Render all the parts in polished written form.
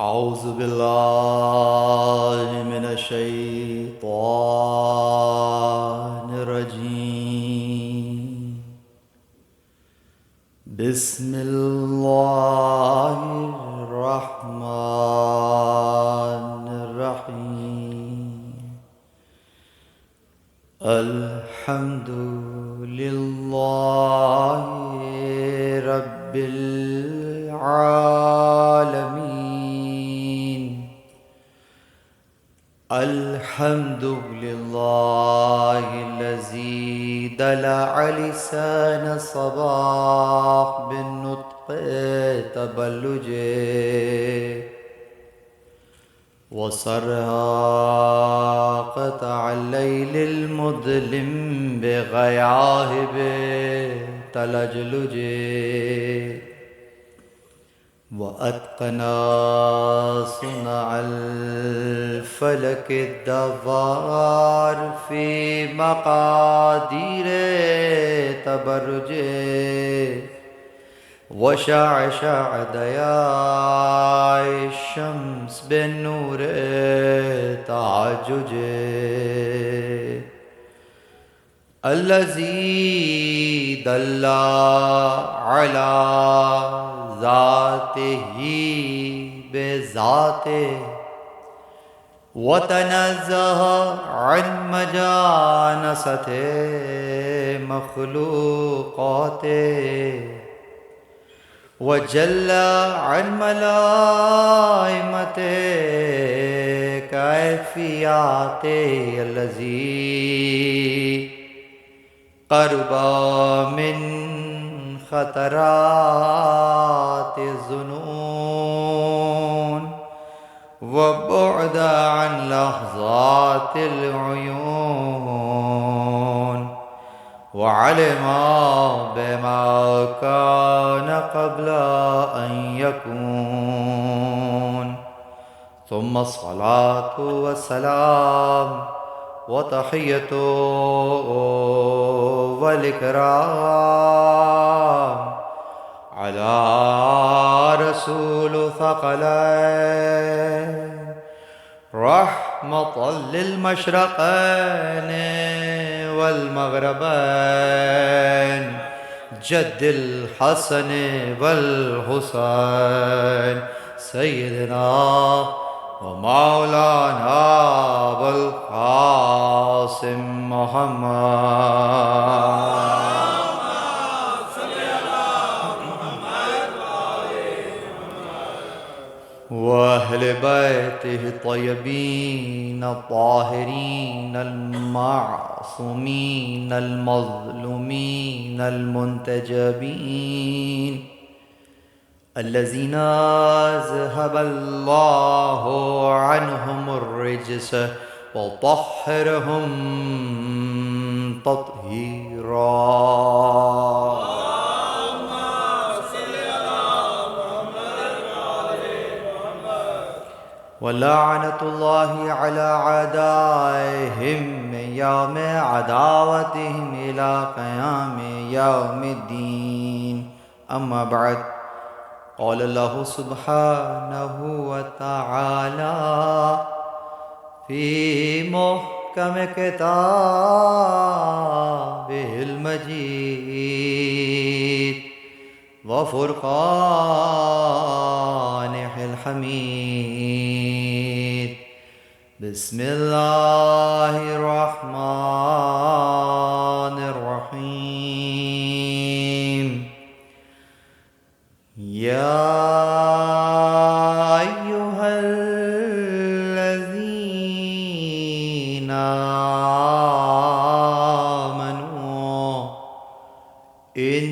أعوذ بالله من الشيطان الرجيم. بسم الله الرحمن الرحيم. الحمد لله رب العالمين. الحمد لله الذي دلع لسان الصباح بالنطق تبلجه وصرها قطع الليل المظلم بغياهب تلجلجه وأتقنا صنع الفلك الدوار في مقادير تبرجه وشعشع ضياء الشمس بالنور تعججه الذي دل على ذاته بذاته وتنزه عن مجانسة مخلوقاته وجل عن ملائمة كيفياته الذي قرب من خطرات الظنون وبعد عن لحظات العيون وعلم بما كان قبل أن يكون ثم الصلاة والسلام وتحية والإكرام على رسول ثقلين رحمة للمشرقين والمغربين جد الحسن والحسين سيدنا ومولانا أبو القاسم محمد وأهل بيته الطيبين الطاهرين المعصومين المظلومين المنتجبين الذين أذهب الله عنهم الرجس وطهرهم تطهيرا. ولعنة الله على أعدائهم من يوم عداوتهم إلى قيام يوم الدين. أما بعد، قال الله سبحانه وتعالى في محكم كتابه المجيد وفرقانه الحميد. بسم الله الرحمن الرحيم. يا أيها الذين آمنوا إن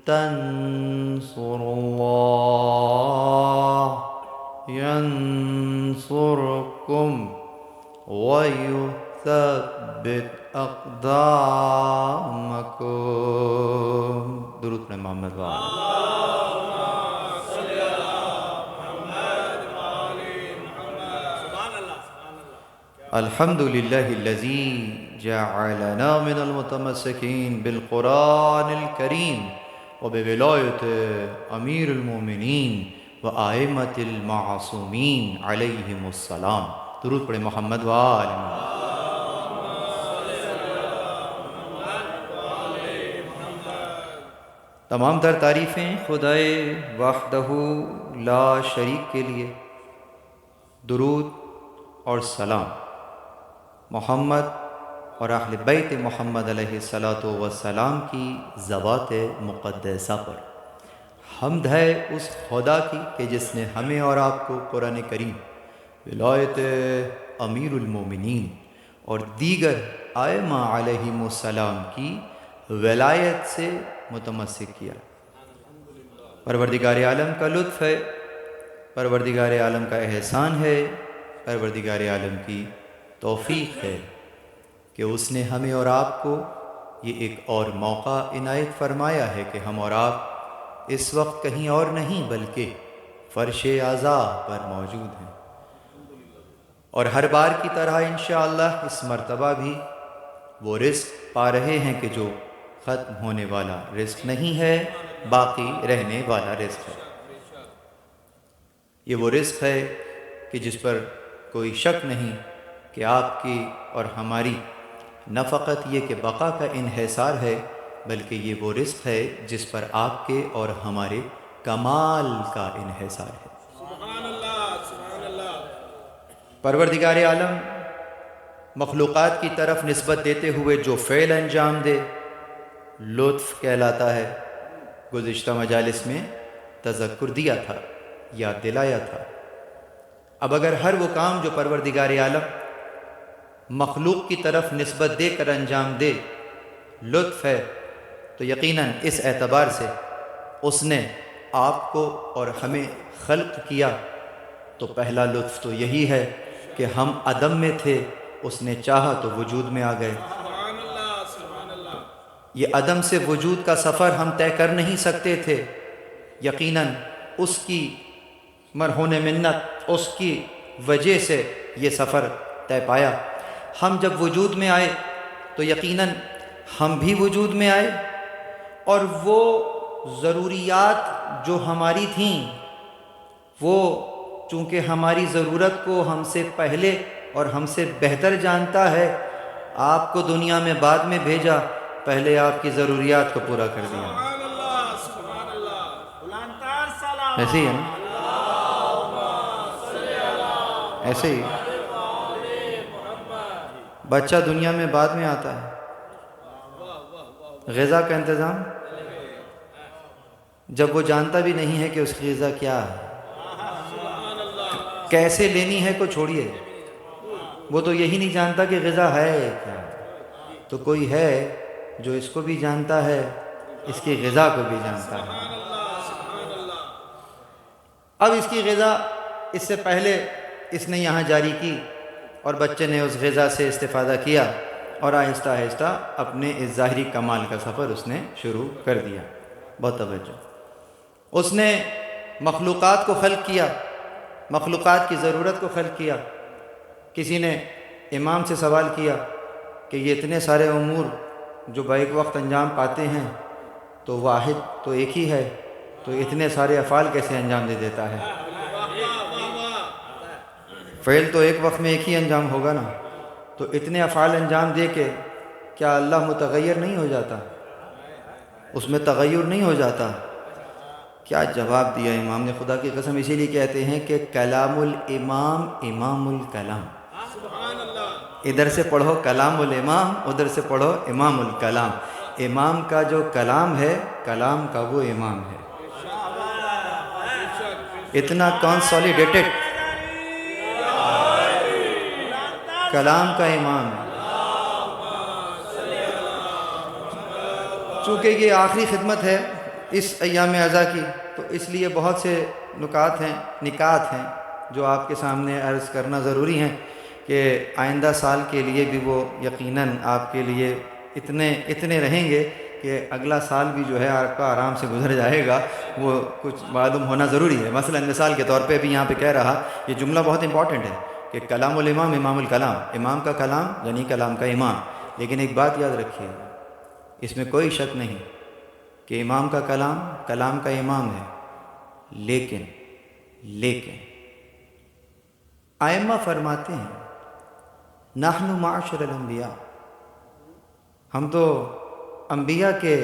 تنصروا الله ينصركم ويثبت أقدامكم. درود پر محمد و آل الحمد لله الذي جعلنا من المتمسكين بالقرآن الكريم وبولاية أمير المؤمنين وآئمة المعصومین علیہم السلام۔ درود پڑھیں محمد وآل محمد۔ تمام تر تعریفیں خدائے وحدہ لا شریک کے لیے۔ درود اور سلام محمد اور اہل بیت محمد علیہ الصلاۃ والسلام کی ذوات مقدسہ پر۔ حمد ہے اس خدا کی کہ جس نے ہمیں اور آپ کو قرآن کریم، ولایت امیر المومنین اور دیگر ائمہ علیہم السلام کی ولایت سے متمسک کیا۔ پروردگار عالم کا لطف ہے، پروردگار عالم کا احسان ہے، پروردگار عالم کی توفیق ہے کہ اس نے ہمیں اور آپ کو یہ ایک اور موقع عنایت فرمایا ہے کہ ہم اور آپ اس وقت کہیں اور نہیں بلکہ فرش اعضا پر موجود ہیں، اور ہر بار کی طرح انشاءاللہ اس مرتبہ بھی وہ رزق پا رہے ہیں کہ جو ختم ہونے والا رزق نہیں ہے، باقی رہنے والا رزق ہے۔ یہ وہ رزق ہے کہ جس پر کوئی شک نہیں کہ آپ کی اور ہماری نہ فقط یہ کہ بقا کا انحصار ہے، بلکہ یہ وہ رزق ہے جس پر آپ کے اور ہمارے کمال کا انحصار ہے۔ سبحان اللہ، سبحان اللہ۔ پروردگار عالم مخلوقات کی طرف نسبت دیتے ہوئے جو فعل انجام دے لطف کہلاتا ہے۔ گزشتہ مجالس میں تذکر دیا تھا، یاد دلایا تھا۔ اب اگر ہر وہ کام جو پروردگار عالم مخلوق کی طرف نسبت دے کر انجام دے لطف ہے، تو یقیناً اس اعتبار سے اس نے آپ کو اور ہمیں خلق کیا، تو پہلا لطف تو یہی ہے کہ ہم عدم میں تھے، اس نے چاہا تو وجود میں آ گئے۔ سبحان اللہ، سبحان اللہ۔ یہ عدم سے وجود کا سفر ہم طے کر نہیں سکتے تھے، یقیناً اس کی مرہون منت، اس کی وجہ سے یہ سفر طے پایا۔ ہم جب وجود میں آئے تو یقیناً ہم بھی وجود میں آئے، اور وہ ضروریات جو ہماری تھیں وہ چونکہ ہماری ضرورت کو ہم سے پہلے اور ہم سے بہتر جانتا ہے، آپ کو دنیا میں بعد میں بھیجا، پہلے آپ کی ضروریات کو پورا کر دیا۔ سبحان اللہ، سبحان اللہ۔ بلندتر سلام۔ ایسے ہی ہے نا؟ ایسے ہی بچہ دنیا میں بعد میں آتا ہے، غذا کا انتظام جب وہ جانتا بھی نہیں ہے کہ اس کی غذا کیا ہے، کیسے لینی ہے کو چھوڑیے، وہ تو یہی نہیں جانتا کہ غذا ہے کیا، تو کوئی ہے جو اس کو بھی جانتا ہے، اس کی غذا کو بھی جانتا ہے۔ اب اس کی غذا اس سے پہلے اس نے یہاں جاری کی، اور بچے نے اس غذا سے استفادہ کیا، اور آہستہ آہستہ اپنے اس ظاہری کمال کا سفر اس نے شروع کر دیا۔ بہت توجہ۔ اس نے مخلوقات کو خلق کیا، مخلوقات کی ضرورت کو خلق کیا۔ کسی نے امام سے سوال کیا کہ یہ اتنے سارے امور جو بیک وقت انجام پاتے ہیں تو واحد تو ایک ہی ہے، تو اتنے سارے افعال کیسے انجام دے دیتا ہے؟ فعل تو ایک وقت میں ایک ہی انجام ہوگا نا، تو اتنے افعال انجام دے کے کیا اللہ متغیر نہیں ہو جاتا؟ اس میں تغیر نہیں ہو جاتا؟ کیا جواب دیا امام نے، خدا کی قسم! اسی لیے کہتے ہیں کہ کلام الامام امام الکلام۔ ادھر سے پڑھو کلام الامام، ادھر سے پڑھو امام الکلام۔ امام کا جو کلام ہے، کلام کا وہ امام ہے۔ اتنا کنسالیڈیٹڈ کلام کا امام ہے۔ چونکہ یہ آخری خدمت ہے اس ایام عزا کی، تو اس لیے بہت سے نکات ہیں جو آپ کے سامنے عرض کرنا ضروری ہیں، کہ آئندہ سال کے لیے بھی وہ یقیناً آپ کے لیے اتنے رہیں گے کہ اگلا سال بھی جو ہے آپ کا آرام سے گزر جائے گا، وہ کچھ معلوم ہونا ضروری ہے۔ مثلا مثال کے طور پہ بھی یہاں پہ کہہ رہا، یہ جملہ بہت امپورٹنٹ ہے کہ کلام الامام امام الکلام، امام کا کلام یعنی کلام کا امام۔ لیکن ایک بات یاد رکھیے، اس میں کوئی شک نہیں کہ امام کا کلام کلام کا امام ہے، لیکن لیکن ائمہ فرماتے ہیں نحن معاشر الانبیاء، ہم تو انبیاء کے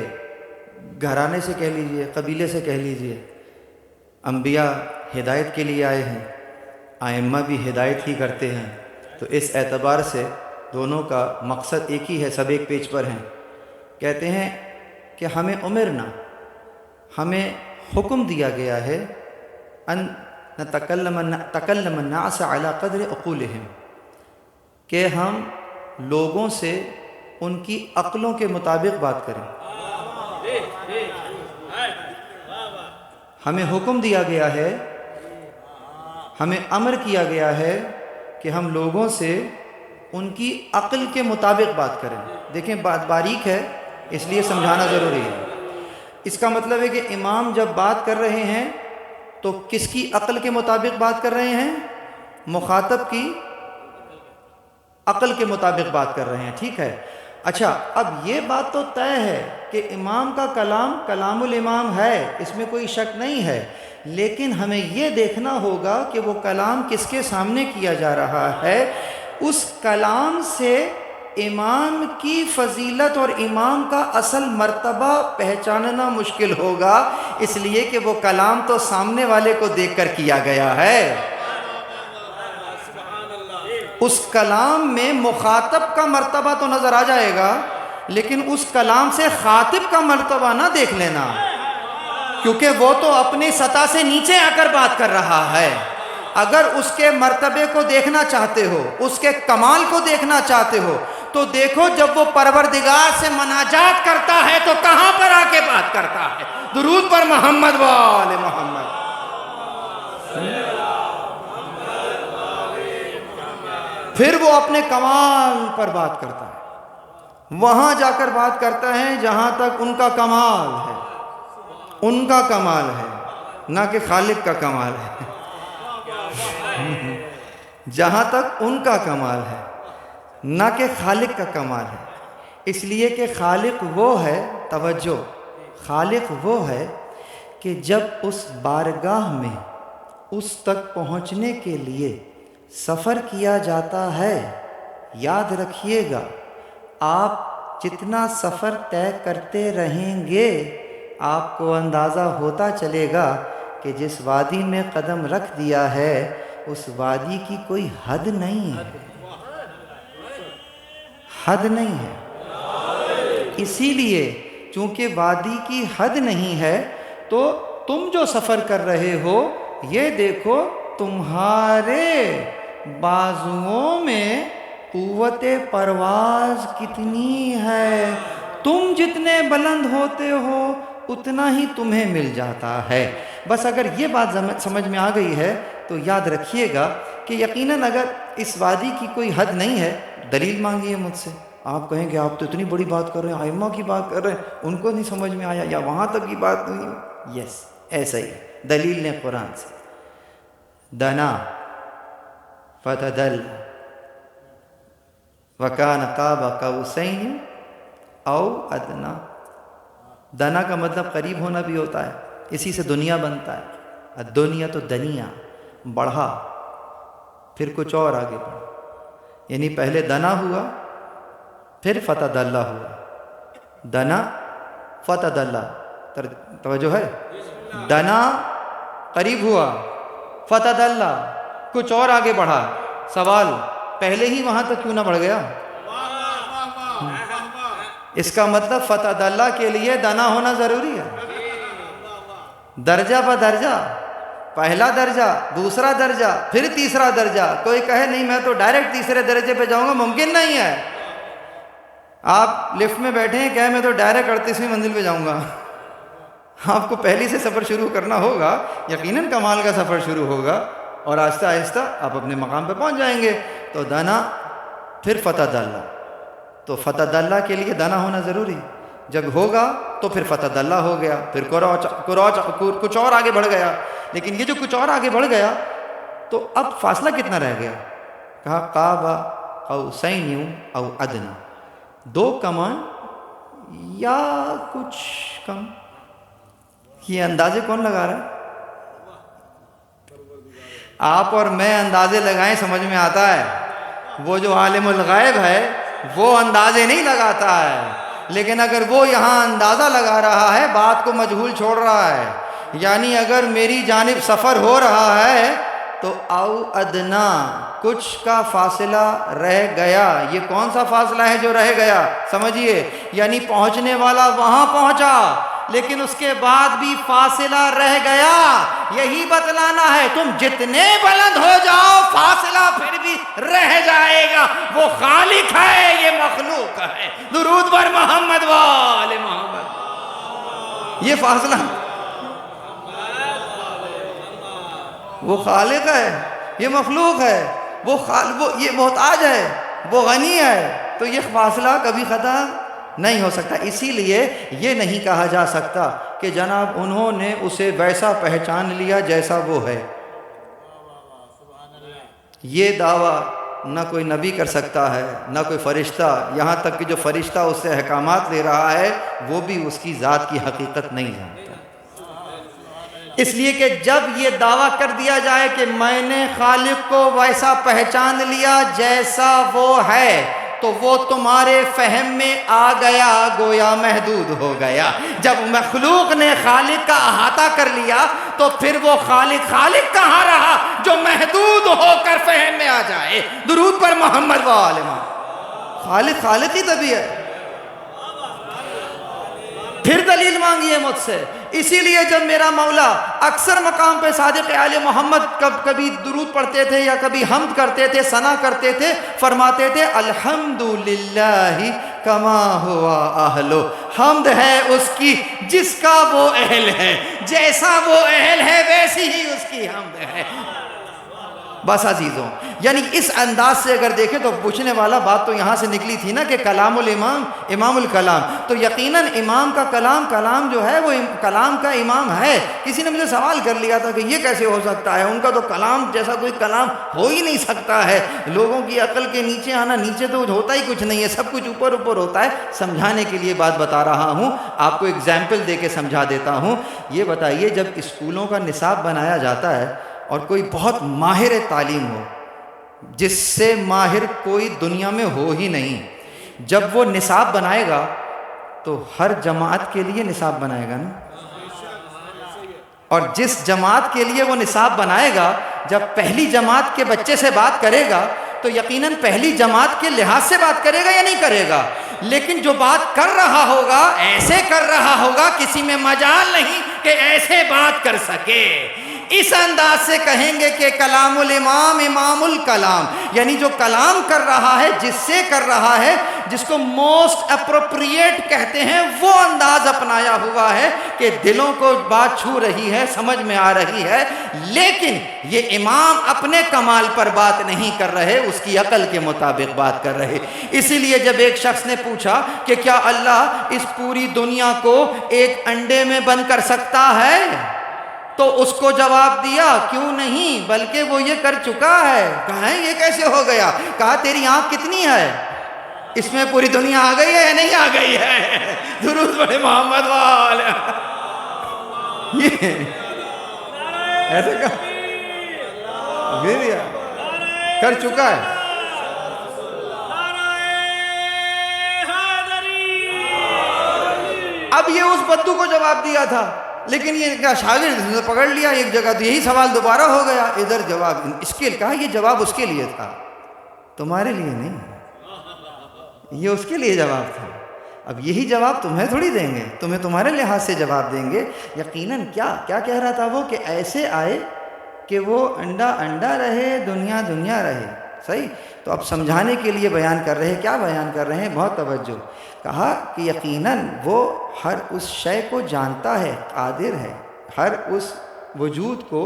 گھرانے سے کہہ لیجئے، قبیلے سے کہہ لیجئے، انبیاء ہدایت کے لیے آئے ہیں، ائمہ بھی ہدایت ہی کرتے ہیں، تو اس اعتبار سے دونوں کا مقصد ایک ہی ہے، سب ایک پیج پر ہیں۔ کہتے ہیں کہ ہمیں امرنا، ہمیں حکم دیا گیا ہے ان تکلم الناس علی قدر عقولہم، کہ ہم لوگوں سے ان کی عقلوں کے مطابق بات کریں۔ ہمیں حکم دیا گیا ہے، ہمیں امر کیا گیا ہے کہ ہم لوگوں سے ان کی عقل کے مطابق بات کریں۔ دیکھیں بات باریک ہے، اس لیے سمجھانا ضروری ہے۔ اس کا مطلب ہے کہ امام جب بات کر رہے ہیں تو کس کی عقل کے مطابق بات کر رہے ہیں؟ مخاطب کی عقل کے مطابق بات کر رہے ہیں، ٹھیک ہے۔ اچھا، اب یہ بات تو طے ہے کہ امام کا کلام کلام الامام ہے، اس میں کوئی شک نہیں ہے، لیکن ہمیں یہ دیکھنا ہوگا کہ وہ کلام کس کے سامنے کیا جا رہا ہے۔ اس کلام سے امام کی فضیلت اور امام کا اصل مرتبہ پہچاننا مشکل ہوگا، اس لیے کہ وہ کلام تو سامنے والے کو دیکھ کر کیا گیا ہے۔ اس کلام میں مخاطب کا مرتبہ تو نظر آ جائے گا، لیکن اس کلام سے خاطب کا مرتبہ نہ دیکھ لینا، کیونکہ وہ تو اپنی سطح سے نیچے آ کر بات کر رہا ہے۔ اگر اس کے مرتبے کو دیکھنا چاہتے ہو، اس کے کمال کو دیکھنا چاہتے ہو، تو دیکھو جب وہ پروردگار سے مناجات کرتا ہے تو کہاں پر آ کے بات کرتا ہے؟ درود پر محمد و آل محمد۔ پھر وہ اپنے کمال پر بات کرتا ہے، وہاں جا کر بات کرتا ہے جہاں تک ان کا کمال ہے، ان کا کمال ہے، نہ کہ خالق کا کمال ہے، جہاں تک ان کا کمال ہے نہ کہ خالق کا کمال ہے۔ اس لیے کہ خالق وہ ہے، توجہ، خالق وہ ہے کہ جب اس بارگاہ میں اس تک پہنچنے کے لیے سفر کیا جاتا ہے، یاد رکھیے گا آپ جتنا سفر طے کرتے رہیں گے آپ کو اندازہ ہوتا چلے گا کہ جس وادی میں قدم رکھ دیا ہے اس وادی کی کوئی حد نہیں ہے، حد نہیں ہے۔ اسی لیے چونکہ وادی کی حد نہیں ہے تو تم جو سفر کر رہے ہو یہ دیکھو تمہارے بازوؤں میں قوت پرواز کتنی ہے، تم جتنے بلند ہوتے ہو اتنا ہی تمہیں مل جاتا ہے۔ بس اگر یہ بات سمجھ میں آ گئی ہے تو یاد رکھیے گا کہ یقیناً اگر اس وادی کی کوئی حد نہیں ہے، دلیل مانگیے مجھ سے۔ آپ کہیں کہ آپ تو اتنی بڑی بات کر رہے ہیں، ائمہ کی بات کر رہے ہیں، ان کو نہیں سمجھ میں آیا یا وہاں تک کی بات نہیں۔ یس، ایسا ہی دلیل نے قرآن سے، دنا فتدل وکان قاب قوسین او ادنا۔ دنا کا مطلب قریب ہونا بھی ہوتا ہے، اسی سے دنیا بنتا ہے۔ الدنیا تو دنیا، بڑھا، پھر کچھ اور آگے بڑھا، یعنی پہلے دنا ہوا پھر فتدلہ ہوا، دنا فتدلہ، توجہ ہے، دنا قریب ہوا، فتدلہ کچھ اور آگے بڑھا۔ سوال، پہلے ہی وہاں تک کیوں نہ بڑھ گیا؟ اس کا مطلب فتدلہ کے لیے دنا ہونا ضروری ہے، درجہ بدرجہ، پہلا درجہ، دوسرا درجہ، پھر تیسرا درجہ۔ کوئی کہے نہیں میں تو ڈائریکٹ تیسرے درجے پہ جاؤں گا، ممکن نہیں ہے۔ آپ لفٹ میں بیٹھے ہیں، کہے میں تو ڈائریکٹ 38ویں منزل پہ جاؤں گا، آپ کو پہلی سے سفر شروع کرنا ہوگا، یقیناً کمال کا سفر شروع ہوگا اور آہستہ آہستہ آپ اپنے مقام پہ پہنچ جائیں گے۔ تو دنا پھر فتدلہ، تو فتدلہ کے لیے دنا ہونا ضروری، جب ہوگا تو پھر فتدلہ ہو گیا، پھر کچھ اور آگے بڑھ گیا۔ لیکن یہ جو کچھ اور آگے بڑھ گیا تو اب فاصلہ کتنا رہ گیا؟ کہا قاب قوسین او ادنا، 2 کمان یا کچھ کم۔ یہ اندازے کون لگا رہا ہے؟ آپ اور میں اندازے لگائیں سمجھ میں آتا ہے، وہ جو عالم الغیب ہے وہ اندازے نہیں لگاتا ہے، لیکن اگر وہ یہاں اندازہ لگا رہا ہے بات کو مجہول چھوڑ رہا ہے، یعنی اگر میری جانب سفر ہو رہا ہے تو او ادنا کچھ کا فاصلہ رہ گیا، یہ کون سا فاصلہ ہے جو رہ گیا سمجھیے، یعنی پہنچنے والا وہاں پہنچا لیکن اس کے بعد بھی فاصلہ رہ گیا، یہی بتلانا ہے تم جتنے بلند ہو جاؤ فاصلہ پھر بھی رہ جائے گا، وہ خالق ہے یہ مخلوق ہے، درود بر محمد وآل محمد، یہ فاصلہ وہ خالق ہے یہ مخلوق ہے، وہ یہ محتاج ہے وہ غنی ہے، تو یہ فاصلہ کبھی ختم نہیں ہو سکتا۔ اسی لیے یہ نہیں کہا جا سکتا کہ جناب انہوں نے اسے ویسا پہچان لیا جیسا وہ ہے، یہ دعویٰ نہ کوئی نبی کر سکتا ہے نہ کوئی فرشتہ، یہاں تک کہ جو فرشتہ اس سے احکامات لے رہا ہے وہ بھی اس کی ذات کی حقیقت نہیں جانتا۔ اس لیے کہ جب یہ دعویٰ کر دیا جائے کہ میں نے خالق کو ویسا پہچان لیا جیسا وہ ہے تو وہ تمہارے فہم میں آ گیا، گویا محدود ہو گیا۔ جب مخلوق نے خالق کا احاطہ کر لیا تو پھر وہ خالق کہاں رہا جو محدود ہو کر فہم میں آ جائے؟ درود پر محمد وآل محمد۔ خالق ہی تبھی ہے۔ پھر دلیل مانگیے مجھ سے۔ اسی لیے جب میرا مولا اکثر مقام پہ صادق آل محمد کبھی درود پڑھتے تھے یا کبھی حمد کرتے تھے، ثنا کرتے تھے، فرماتے تھے الحمدللہ کما ہوا اہلو، حمد ہے اس کی جس کا وہ اہل ہے، جیسا وہ اہل ہے ویسی ہی اس کی حمد ہے۔ بس عزیزوں، یعنی اس انداز سے اگر دیکھیں تو پوچھنے والا بات تو یہاں سے نکلی تھی نا کہ کلام الامام امام الکلام، تو یقیناً امام کا کلام جو ہے وہ کلام کا امام ہے۔ کسی نے مجھے سوال کر لیا تھا کہ یہ کیسے ہو سکتا ہے، ان کا تو کلام جیسا کوئی کلام ہو ہی نہیں سکتا ہے، لوگوں کی عقل کے نیچے آنا، نیچے تو ہوتا ہی کچھ نہیں ہے، سب کچھ اوپر اوپر ہوتا ہے۔ سمجھانے کے لیے بات بتا رہا ہوں، آپ کو اگزامپل دے کے سمجھا دیتا ہوں۔ یہ بتائیے جب اسکولوں کا نصاب بنایا جاتا ہے اور کوئی بہت ماہر تعلیم ہو جس سے ماہر کوئی دنیا میں ہو ہی نہیں، جب وہ نصاب بنائے گا تو ہر جماعت کے لیے نصاب بنائے گا نا، اور جس جماعت کے لیے وہ نصاب بنائے گا جب پہلی جماعت کے بچے سے بات کرے گا تو یقیناً پہلی جماعت کے لحاظ سے بات کرے گا یا نہیں کرے گا، لیکن جو بات کر رہا ہوگا ایسے کر رہا ہوگا کسی میں مجال نہیں کہ ایسے بات کر سکے۔ اس انداز سے کہیں گے کہ کلام الامام امام الکلام، یعنی جو کلام کر رہا ہے، جس سے کر رہا ہے، جس کو موسٹ اپروپریٹ کہتے ہیں، وہ انداز اپنایا ہوا ہے کہ دلوں کو بات چھو رہی ہے، سمجھ میں آ رہی ہے، لیکن یہ امام اپنے کمال پر بات نہیں کر رہے، اس کی عقل کے مطابق بات کر رہے۔ اسی لیے جب ایک شخص نے پوچھا کہ کیا اللہ اس پوری دنیا کو ایک انڈے میں بند کر سکتا ہے، تو اس کو جواب دیا کیوں نہیں، بلکہ وہ یہ کر چکا ہے۔ کہا یہ کیسے ہو گیا؟ کہا تیری آنکھ کتنی ہے، اس میں پوری دنیا آ گئی ہے یا نہیں آ گئی ہے؟ درود پڑھے محمد وآل۔ ایسے کر چکا ہے۔ اب یہ اس بدو کو جواب دیا تھا، لیکن یہ کیا شاگرد نے پکڑ لیا ایک جگہ، تو یہی سوال دوبارہ ہو گیا، ادھر جواب اس کے کہا یہ جواب اس کے لیے تھا، تمہارے لیے نہیں، یہ اس کے لیے جواب تھا۔ اب یہی جواب تمہیں تھوڑی دیں گے، تمہیں تمہارے لحاظ سے جواب دیں گے۔ یقیناً کیا کہہ رہا تھا وہ کہ ایسے آئے کہ وہ انڈا انڈا رہے، دنیا دنیا رہے۔ صحیح؟ تو اب سمجھانے کے لیے بیان کر رہے ہیں، کیا بیان کر رہے ہیں؟ بہت توجہ۔ کہا کہ یقیناً وہ ہر اس شے کو جانتا ہے، قادر ہے، ہر اس وجود کو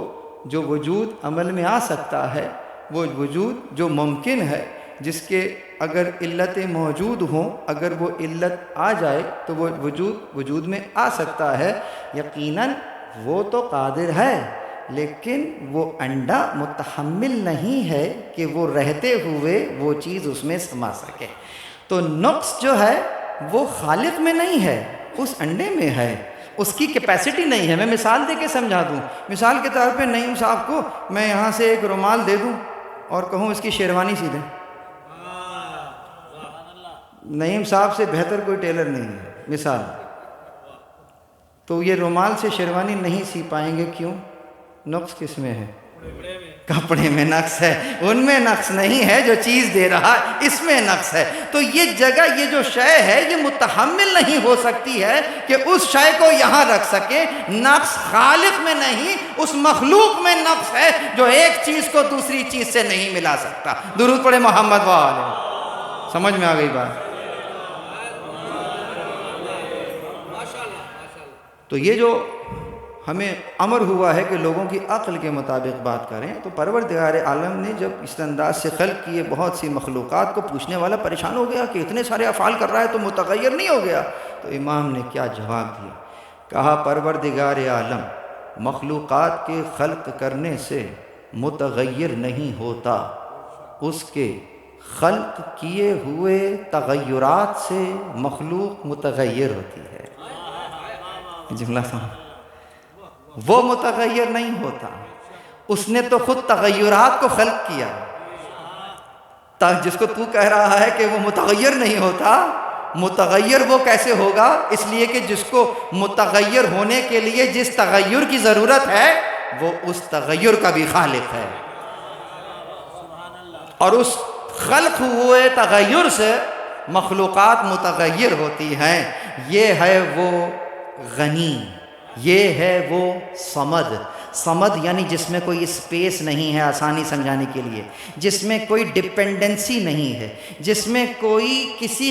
جو وجود عمل میں آ سکتا ہے، وہ وجود جو ممکن ہے، جس کے اگر علتیں موجود ہوں، اگر وہ علت آ جائے تو وہ وجود میں آ سکتا ہے۔ یقیناً وہ تو قادر ہے، لیکن وہ انڈا متحمل نہیں ہے کہ وہ رہتے ہوئے وہ چیز اس میں سما سکے۔ تو نقص جو ہے وہ خالق میں نہیں ہے، اس انڈے میں ہے۔ اس کی کیپیسٹی نہیں ہے. میں مثال دے کے سمجھا دوں. مثال کے طور پہ نعیم صاحب کو میں یہاں سے ایک رومال دے دوں اور کہوں اس کی شیروانی سی دیں. نعیم صاحب سے بہتر کوئی ٹیلر نہیں ہے مثال. تو یہ رومال سے شیروانی نہیں سی پائیں گے. کیوں؟ نقص کس میں ہے؟ کپڑے میں نقص ہے. ان میں نقص نہیں ہے، جو چیز دے رہا اس میں نقص ہے. تو یہ جگہ، یہ جو شے ہے، یہ متحمل نہیں ہو سکتی ہے کہ اس شے کو یہاں رکھ سکے. نقص خالق میں نہیں، اس مخلوق میں نقص ہے جو ایک چیز کو دوسری چیز سے نہیں ملا سکتا. درود پڑھے محمد وآلہ. سمجھ میں آ گئی بات؟ تو یہ جو ہمیں امر ہوا ہے کہ لوگوں کی عقل کے مطابق بات کریں، تو پروردگار عالم نے جب اس انداز سے خلق کیے بہت سی مخلوقات کو، پوچھنے والا پریشان ہو گیا کہ اتنے سارے افعال کر رہا ہے تو متغیر نہیں ہو گیا؟ تو امام نے کیا جواب دیا؟ کہا پروردگار عالم مخلوقات کے خلق کرنے سے متغیر نہیں ہوتا، اس کے خلق کیے ہوئے تغیرات سے مخلوق متغیر ہوتی ہے. جملہ سمجھ، وہ متغیر نہیں ہوتا، اس نے تو خود تغیرات کو خلق کیا. جس کو تو کہہ رہا ہے کہ وہ متغیر نہیں ہوتا، متغیر وہ کیسے ہوگا؟ اس لیے کہ جس کو متغیر ہونے کے لیے جس تغیر کی ضرورت ہے وہ اس تغیر کا بھی خالق ہے، اور اس خلق ہوئے تغیر سے مخلوقات متغیر ہوتی ہیں. یہ ہے وہ غنی، یہ ہے وہ صمد. صمد یعنی جس میں کوئی اسپیس نہیں ہے، آسانی سمجھانے کے لیے، جس میں کوئی ڈپینڈنسی نہیں ہے، جس میں کوئی کسی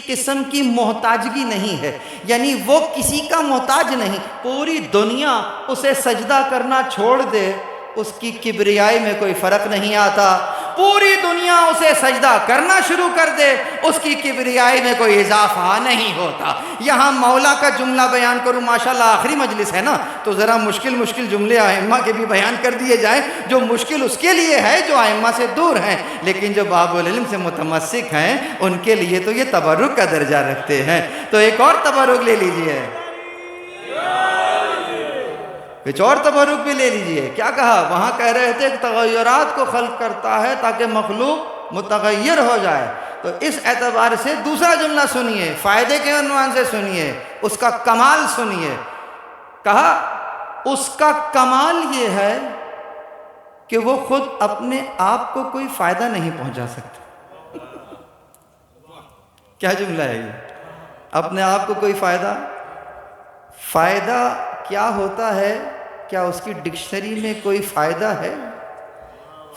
قسم کی محتاجگی نہیں ہے. یعنی وہ کسی کا محتاج نہیں. پوری دنیا اسے سجدہ کرنا چھوڑ دے، اس کی کبریائی میں کوئی فرق نہیں آتا. پوری دنیا اسے سجدہ کرنا شروع کر دے، اس کی کبریائی میں کوئی اضافہ نہیں ہوتا. یہاں مولا کا جملہ بیان کروں، ماشاءاللہ آخری مجلس ہے نا، تو ذرا مشکل جملے ائمہ کے بھی بیان کر دیے جائیں. جو مشکل اس کے لیے ہے جو ائمہ سے دور ہیں، لیکن جو باب العلم سے متمسک ہیں ان کے لیے تو یہ تبرک کا درجہ رکھتے ہیں. تو ایک اور تبرک لے لیجئے، کچھ اور تبرک بھی لے لیجئے. کیا کہا؟ وہاں کہہ رہے تھے کہ تغیرات کو خلق کرتا ہے تاکہ مخلوق متغیر ہو جائے. تو اس اعتبار سے دوسرا جملہ سنیے، فائدے کے عنوان سے سنیے، اس کا کمال سنیے. کہا اس کا کمال یہ ہے کہ وہ خود اپنے آپ کو کوئی فائدہ نہیں پہنچا سکتا. کیا جملہ ہے یہ؟ اپنے آپ کو کوئی فائدہ کیا ہوتا ہے؟ کیا اس کی ڈکشنری میں کوئی فائدہ ہے؟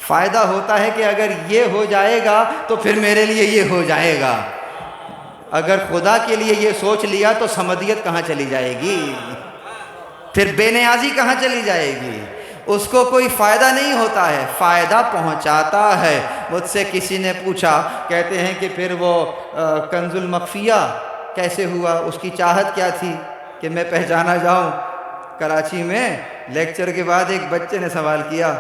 فائدہ ہوتا ہے کہ اگر یہ ہو جائے گا تو پھر میرے لیے یہ ہو جائے گا. اگر خدا کے لیے یہ سوچ لیا تو سمدیت کہاں چلی جائے گی؟ پھر بے نیازی کہاں چلی جائے گی؟ اس کو کوئی فائدہ نہیں ہوتا ہے، فائدہ پہنچاتا ہے. مجھ سے کسی نے پوچھا، کہتے ہیں کہ پھر وہ کنز المخفیہ کیسے ہوا؟ اس کی چاہت کیا تھی کہ میں پہچانا جاؤں. کراچی میں لیکچر کے بعد ایک بچے نے سوال کیا،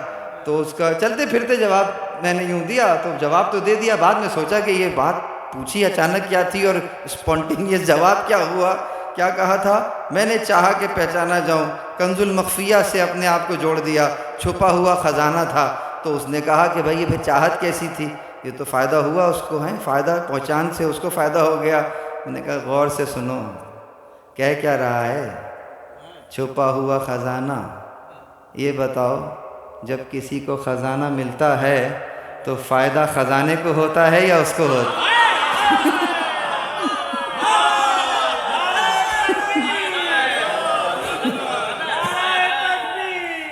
تو اس کا چلتے پھرتے جواب میں نے یوں دیا، تو جواب تو دے دیا. بعد میں سوچا کہ یہ بات پوچھی اچانک کیا تھی اور اسپونٹینیس جواب کیا ہوا. کیا کہا تھا؟ میں نے چاہا کہ پہچانا جاؤں، کنز المخفیہ سے اپنے آپ کو جوڑ دیا، چھپا ہوا خزانہ تھا. تو اس نے کہا کہ بھائی یہ پھر چاہت کیسی تھی؟ یہ تو فائدہ ہوا اس کو، ہیں فائدہ پہچان سے اس کو فائدہ ہو گیا. میں نے کہا غور سے سنو، کہہ کیا رہا ہے؟ چھپا ہوا خزانہ. یہ بتاؤ جب کسی کو خزانہ ملتا ہے تو فائدہ خزانے کو ہوتا ہے یا اس کو ہوتا ہے؟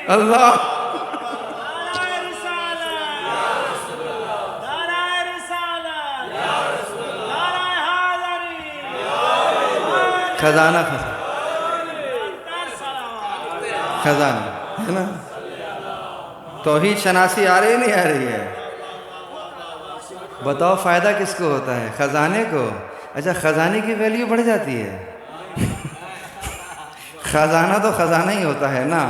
اللہ خزانہ ہے نا. توحید شناسی آ رہی نہیں آ رہی ہے؟ بتاؤ فائدہ کس کو ہوتا ہے؟ خزانے کو. اچھا خزانے کی ویلیو بڑھ جاتی ہے. خزانہ تو خزانہ ہی ہوتا ہے نا.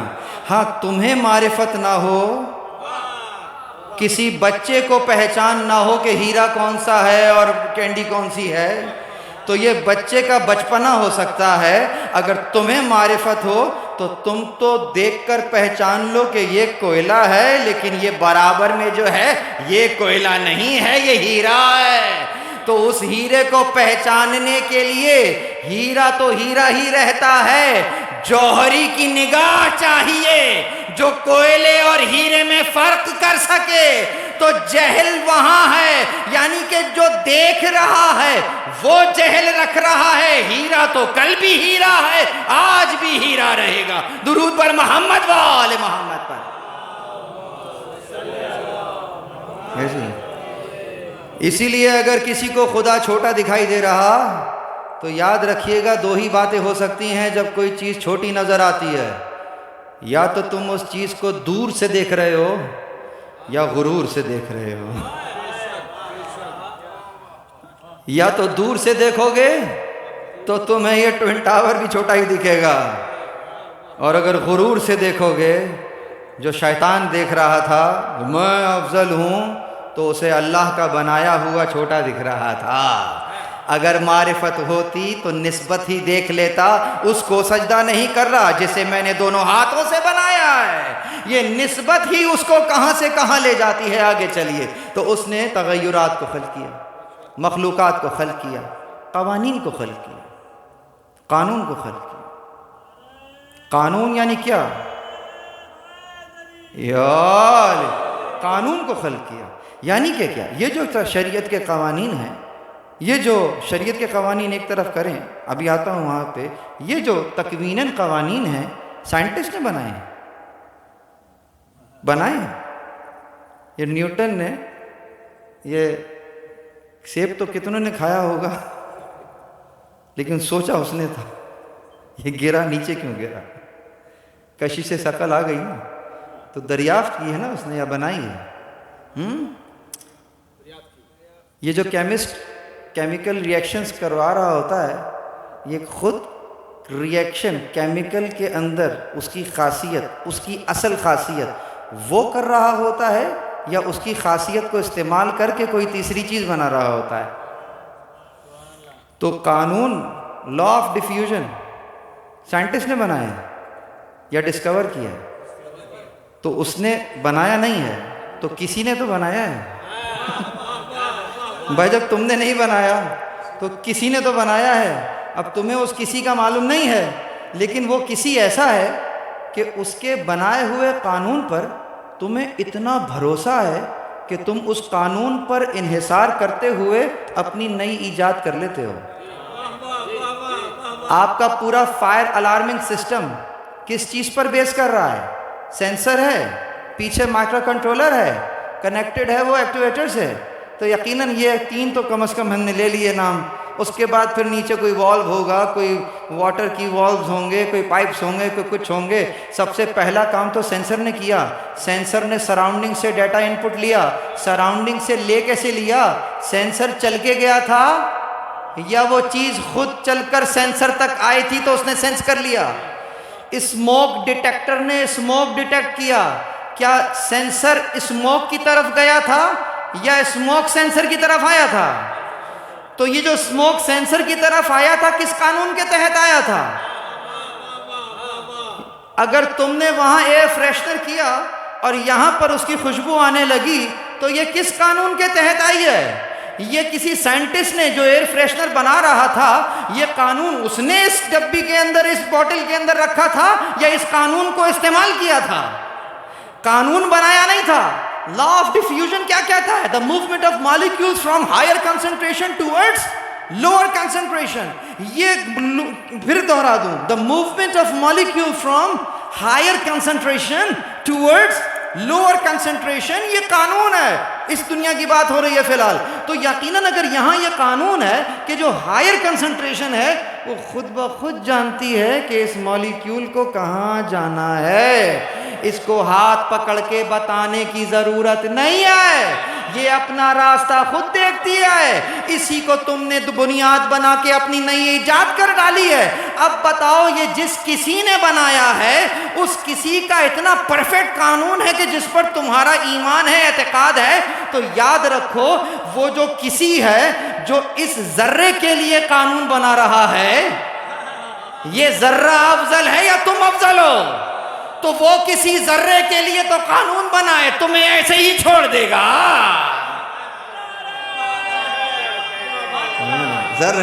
ہاں تمہیں معرفت نہ ہو، کسی بچے کو پہچان نہ ہو کہ ہیرا کون سا ہے اور کینڈی کون سی ہے، تو یہ بچے کا بچپنا ہو سکتا ہے. اگر تمہیں معرفت ہو تو تم تو دیکھ کر پہچان لو کہ یہ کوئلہ ہے، لیکن یہ برابر میں جو ہے یہ کوئلہ نہیں ہے، یہ ہیرا ہے. تو اس ہیرے کو پہچاننے کے لیے ہیرا تو ہیرا ہی رہتا ہے، جوہری کی نگاہ چاہیے جو کوئلے اور ہیرے میں فرق کر سکے. تو جہل وہاں ہے، یعنی کہ جو دیکھ رہا ہے وہ جہل رکھ رہا ہے. ہیرا تو کل بھی ہیرا ہے، آج بھی ہیرا رہے گا. درود پر محمد و آل محمد پر. اسی لیے اگر کسی کو خدا چھوٹا دکھائی دے رہا تو یاد رکھیے گا دو ہی باتیں ہو سکتی ہیں جب کوئی چیز چھوٹی نظر آتی ہے. یا تو تم اس چیز کو دور سے دیکھ رہے ہو یا غرور سے دیکھ رہے ہو. یا تو دور سے دیکھو گے تو تمہیں یہ ٹوئن ٹاور بھی چھوٹا ہی دکھے گا، اور اگر غرور سے دیکھو گے جو شیطان دیکھ رہا تھا میں افضل ہوں تو اسے اللہ کا بنایا ہوا چھوٹا دکھ رہا تھا. اگر معرفت ہوتی تو نسبت ہی دیکھ لیتا. اس کو سجدہ نہیں کر رہا جسے میں نے دونوں ہاتھوں سے بنایا ہے. یہ نسبت ہی اس کو کہاں سے کہاں لے جاتی ہے. آگے چلیے. تو اس نے تغیرات کو خلق کیا، مخلوقات کو خلق کیا، قوانین کو خلق کیا، قانون کو خلق کیا. قانون یعنی کیا؟ یار قانون کو خلق کیا یعنی کہ کیا؟ یہ جو شریعت کے قوانین ہیں، یہ جو شریعت کے قوانین ایک طرف کریں، ابھی آتا ہوں وہاں پہ. یہ جو تکویناً قوانین ہیں سائنٹسٹ نے بنائے ہیں. یہ نیوٹن نے، یہ سیب تو کتنوں نے کھایا ہوگا لیکن سوچا اس نے تھا یہ گرا نیچے کیوں گرا. کشش سے شکل آ گئی نا تو دریافت کی ہے نا اس نے یا بنائی ہے. یہ جو کیمسٹ کیمیکل ریئیکشنز کروا رہا ہوتا ہے، یہ خود ریئیکشن کیمیکل کے اندر اس کی خاصیت، اس کی اصل خاصیت وہ کر رہا ہوتا ہے یا اس کی خاصیت کو استعمال کر کے کوئی تیسری چیز بنا رہا ہوتا ہے. تو قانون لا آف ڈیفیوژن سائنٹسٹ نے بنایا ہے یا ڈسکور کیا ہے؟ تو اس نے بنایا نہیں ہے تو کسی نے تو بنایا ہے. بھائی جب تم نے نہیں بنایا تو کسی نے تو بنایا ہے. اب تمہیں اس کسی کا معلوم نہیں ہے، لیکن وہ کسی ایسا ہے کہ اس کے بنائے ہوئے قانون پر تمہیں اتنا بھروسہ ہے کہ تم اس قانون پر انحصار کرتے ہوئے اپنی نئی ایجاد کر لیتے ہو. آپ کا پورا فائر الارمنگ سسٹم کس چیز پر بیس کر رہا ہے؟ سینسر ہے، پیچھے مائکرو کنٹرولر ہے، کنیکٹڈ ہے وہ ایکٹیویٹر سے. تو یقیناً یہ تین تو کم از کم ہم نے لے لیے نام. اس کے بعد پھر نیچے کوئی والو ہوگا، کوئی واٹر کی والوز ہوں گے، کوئی پائپس ہوں گے، کوئی کچھ ہوں گے. سب سے پہلا کام تو سینسر نے کیا. سینسر نے سراؤنڈنگ سے ڈیٹا ان پٹ لیا. سراؤنڈنگ سے لے کیسے لیا؟ سینسر چل کے گیا تھا یا وہ چیز خود چل کر سینسر تک آئی تھی تو اس نے سینس کر لیا؟ اسموک ڈیٹیکٹر نے اسموک ڈیٹیکٹ کیا. کیا سینسر اسموک کی طرف گیا تھا یا اسموک سینسر کی طرف آیا تھا؟ تو یہ جو اسموک سینسر کی طرف آیا تھا کس قانون کے تحت آیا تھا؟ اگر تم نے وہاں ایئر فریشنر کیا اور یہاں پر اس کی خوشبو آنے لگی تو یہ کس قانون کے تحت آئی ہے؟ یہ کسی سائنٹسٹ نے جو ایئر فریشنر بنا رہا تھا، یہ قانون اس نے اس ڈبی کے اندر، اس بوٹل کے اندر رکھا تھا یا اس قانون کو استعمال کیا تھا؟ قانون بنایا نہیں تھا. لا آف ڈیفیوژن کیا کہتا ہے؟ The movement of molecules from higher concentration towards lower concentration. یہ پھر دہرا دوں، the movement of molecule from higher concentration towards lower concentration, یہ قانون ہے. اس دنیا کی بات ہو رہی ہے فی الحال. تو یقیناً اگر یہاں یہ قانون ہے کہ جو ہائر کنسنٹریشن ہے وہ خود بخود جانتی ہے کہ اس مالیکیول کو کہاں جانا ہے. اس کو ہاتھ پکڑ کے بتانے کی ضرورت نہیں ہے، یہ اپنا راستہ خود دیکھتی ہے. اسی کو تم نے بنیاد بنا کے اپنی نئی ایجاد کر ڈالی ہے. اب بتاؤ، یہ جس کسی نے بنایا ہے اس کسی کا اتنا پرفیکٹ قانون ہے کہ جس پر تمہارا ایمان ہے، اعتقاد ہے، تو یاد رکھو وہ جو کسی ہے جو اس ذرے کے لیے قانون بنا رہا ہے یہ ذرہ افضل ہے یا تم افضل ہو، تو وہ کسی ذرے کے لیے تو قانون بنائے، تمہیں ایسے ہی چھوڑ دے گا؟ ذرہ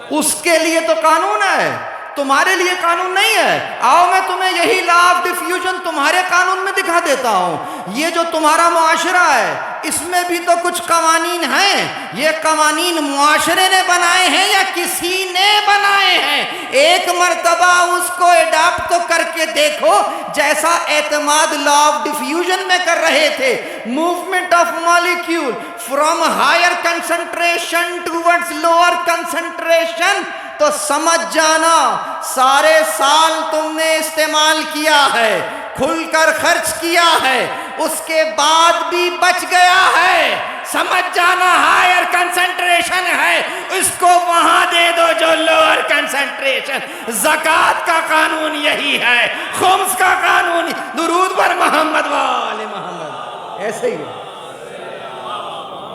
اس کے لیے تو قانون ہے، تمہارے لیے قانون نہیں ہے۔ آؤ میں تمہیں یہی لا آف ڈیفیوژن تمہارے قانون میں دکھا دیتا ہوں۔ یہ جو تمہارا معاشرہ ہے اس میں بھی تو کچھ قوانین ہیں۔ یہ قوانین معاشرے نے بنائے ہیں یا کسی نے بنائے ہیں؟ ایک مرتبہ اس کو اڈاپٹ تو کر کے دیکھو، جیسا اعتماد لا آف ڈیفیوژن میں کر رہے تھے، movement of molecule from higher concentration towards lower concentration, تو سمجھ جانا سارے سال تم نے استعمال کیا ہے، کھل کر خرچ کیا ہے، اس کے بعد بھی بچ گیا ہے، سمجھ جانا ہائر کنسنٹریشن ہے، اس کو وہاں دے دو جو لوور کنسنٹریشن۔ زکوٰۃ کا قانون یہی ہے، خمس کا قانون، درود پر محمد وآل محمد، ایسے ہی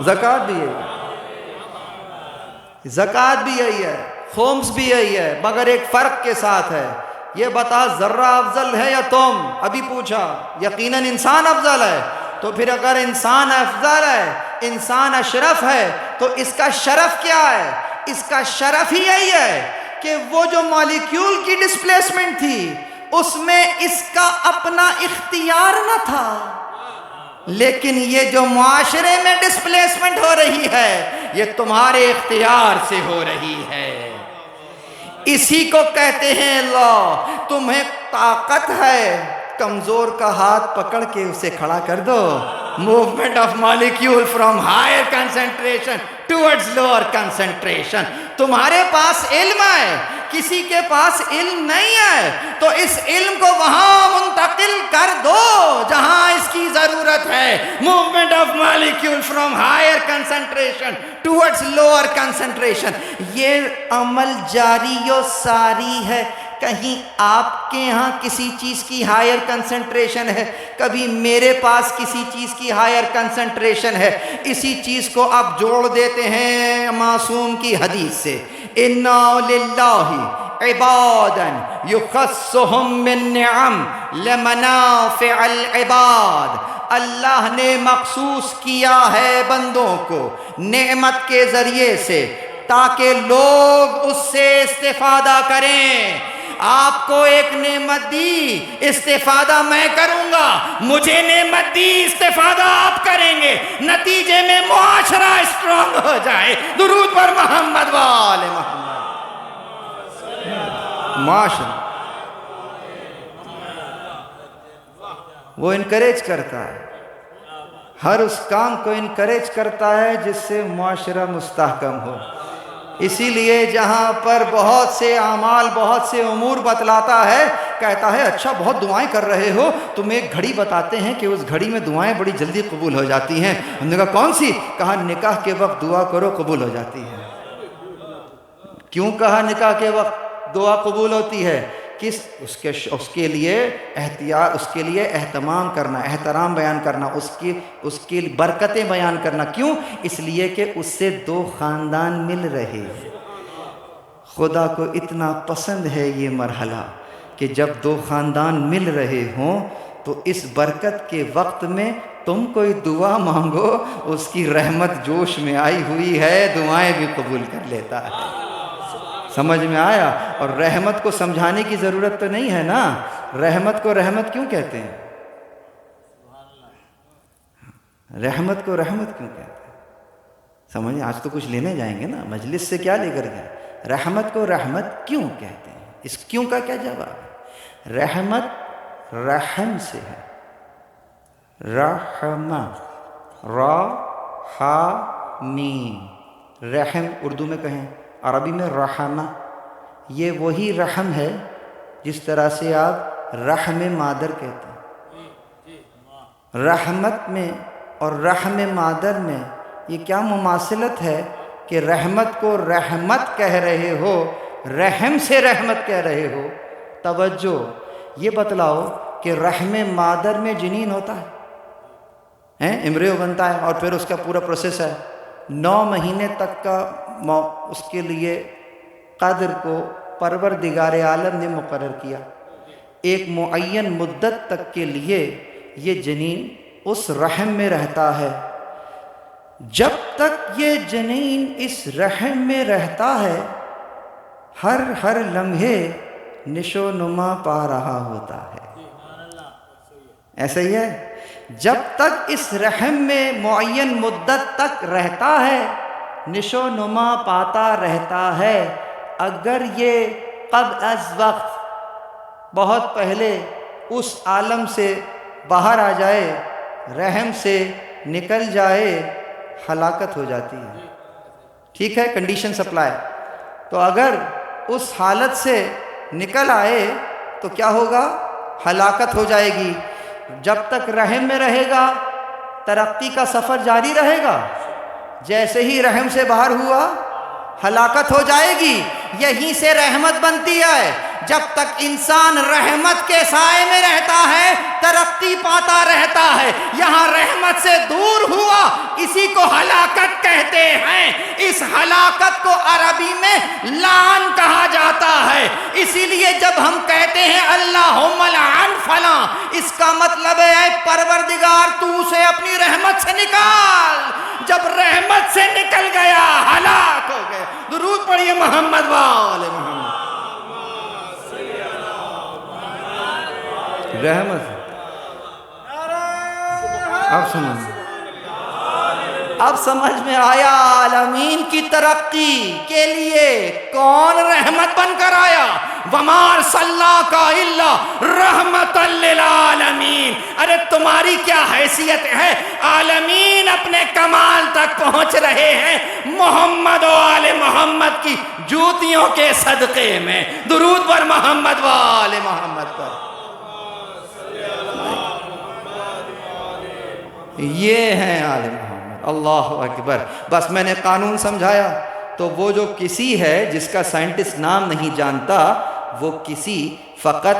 زکوٰۃ بھی یہی ہے، زکوٰۃ بھی یہی ہے، خمس بھی یہی ہے، مگر ایک فرق کے ساتھ ہے۔ یہ بتا ذرہ افضل ہے یا تم؟ ابھی پوچھا، یقیناً انسان افضل ہے، تو پھر اگر انسان افضل ہے، انسان اشرف ہے، تو اس کا شرف کیا ہے؟ اس کا شرف ہی یہی ہے کہ وہ جو مالیکیول کی ڈسپلیسمنٹ تھی اس میں اس کا اپنا اختیار نہ تھا، لیکن یہ جو معاشرے میں ڈسپلیسمنٹ ہو رہی ہے یہ تمہارے اختیار سے ہو رہی ہے۔ اسی کو کہتے ہیں لا۔ تمہیں طاقت ہے، کمزور کا ہاتھ پکڑ کے اسے کھڑا کر دو، movement of molecule from higher concentration towards lower concentration. تمہارے پاس علم ہے، کسی کے پاس علم نہیں ہے، تو اس علم کو وہاں منتقل کر دو جہاں اس کی ضرورت ہے، movement of molecule from higher concentration towards lower concentration. یہ عمل جاری و ساری ہے۔ کہیں آپ کے ہاں کسی چیز کی ہائر کنسنٹریشن ہے، کبھی میرے پاس کسی چیز کی ہائر کنسنٹریشن ہے، اسی چیز کو آپ جوڑ دیتے ہیں معصوم کی حدیث سے، اِنَّا لِلَّهِ عِبَادًا يُخَصُّهُم بِالنِّعَمِ لِمَنَافِعَ الْعِبَادِ۔ اللہ نے مخصوص کیا ہے بندوں کو نعمت کے ذریعے سے تاکہ لوگ اس سے استفادہ کریں۔ آپ کو ایک نعمت دی، استفادہ میں کروں گا، مجھے نعمت دی، استفادہ آپ کریں گے، نتیجے میں معاشرہ اسٹرانگ ہو جائے۔ درود پر محمد وآل محمد۔ معاشرہ وہ انکریج کرتا ہے، ہر اس کام کو انکریج کرتا ہے جس سے معاشرہ مستحکم ہو۔ اسی لیے جہاں پر بہت سے اعمال، بہت سے امور بتلاتا ہے، کہتا ہے اچھا بہت دعائیں کر رہے ہو، تم ایک گھڑی بتاتے ہیں کہ اس گھڑی میں دعائیں بڑی جلدی قبول ہو جاتی ہیں۔ ہم نے کہا کون سی؟ کہا نکاح کے وقت دعا کرو قبول ہو جاتی ہے۔ کیوں کہا نکاح کے وقت دعا قبول ہوتی ہے؟ اس کے لیے احتیاط، اس کے لیے اہتمام کرنا، احترام بیان کرنا، اس کی برکتیں بیان کرنا۔ کیوں؟ اس لیے کہ اس سے دو خاندان مل رہے ہیں۔ خدا کو اتنا پسند ہے یہ مرحلہ کہ جب دو خاندان مل رہے ہوں تو اس برکت کے وقت میں تم کوئی دعا مانگو، اس کی رحمت جوش میں آئی ہوئی ہے، دعائیں بھی قبول کر لیتا ہے۔ سمجھ میں آیا؟ اور رحمت کو سمجھانے کی ضرورت تو نہیں ہے نا، رحمت کو رحمت کیوں کہتے ہیں؟ رحمت کو رحمت کیوں کہتے ہیں؟ سمجھیں، آج تو کچھ لینے جائیں گے نا، مجلس سے کیا لے کر گئے؟ رحمت کو رحمت کیوں کہتے ہیں؟ اس کیوں کا کیا جواب ہے؟ رحمت رحم سے ہے، رحمہ، را ہا میم، رحم اردو میں کہیں، عربی میں رحمہ، یہ وہی رحم ہے جس طرح سے آپ رحم مادر کہتے ہیں۔ رحمت میں اور رحم مادر میں یہ کیا مماثلت ہے کہ رحمت کو رحمت کہہ رہے ہو، رحم سے رحمت کہہ رہے ہو؟ توجہ، یہ بتلاؤ کہ رحم مادر میں جنین ہوتا امبریو بنتا ہے اور پھر اس کا پورا پروسیس ہے 9 مہینے تک کا اس کے لیے قدر کو پروردگار عالم نے مقرر کیا. ایک معین مدت تک کے لیے یہ جنین اس رحم میں رہتا ہے. جب تک یہ جنین اس رحم میں رہتا ہے ہر لمحے نشو نما پا رہا ہوتا ہے. ایسا ہی ہے. جب تک اس رحم میں معین مدت تک رہتا ہے نشو نما پاتا رہتا ہے. اگر یہ قبل از وقت بہت پہلے اس عالم سے باہر آ جائے، رحم سے نکل جائے، ہلاکت ہو جاتی ہے. ٹھیک ہے، کنڈیشن سپلائی. تو اگر اس حالت سے نکل آئے تو کیا ہوگا؟ ہلاکت ہو جائے گی. جب تک رحم میں رہے گا ترقی کا سفر جاری رہے گا. جیسے ہی رحم سے باہر ہوا ہلاکت ہو جائے گی. یہیں سے رحمت بنتی ہے. جب تک انسان رحمت کے سائے میں رہتا ہے ترقی پاتا رہتا ہے. یہاں رحمت سے دور ہوا، اسی کو ہلاکت کہتے ہیں. اس ہلاکت کو عربی میں لعن کہا جاتا ہے. اسی لیے جب ہم کہتے ہیں اللہم لعن فلاں، اس کا مطلب ہے اے پروردگار تو اسے اپنی رحمت سے نکال. جب رحمت سے نکل گیا ہلاک ہو گیا. درود پڑھیے محمد وآل محمد. رحمت. اب سمجھ میں آیا عالمین کی ترقی کے لیے کون رحمت بن کر آیا. وما ارسلناک الا رحمۃ للعالمین. ارے تمہاری کیا حیثیت ہے؟ عالمین اپنے کمال تک پہنچ رہے ہیں محمد و آل محمد کی جوتیوں کے صدقے میں. درود پر محمد و آل محمد پر. یہ ہیں آل محمد. اللہ اکبر. بس میں نے قانون سمجھایا. تو وہ جو کسی ہے جس کا سائنٹسٹ نام نہیں جانتا، وہ کسی فقط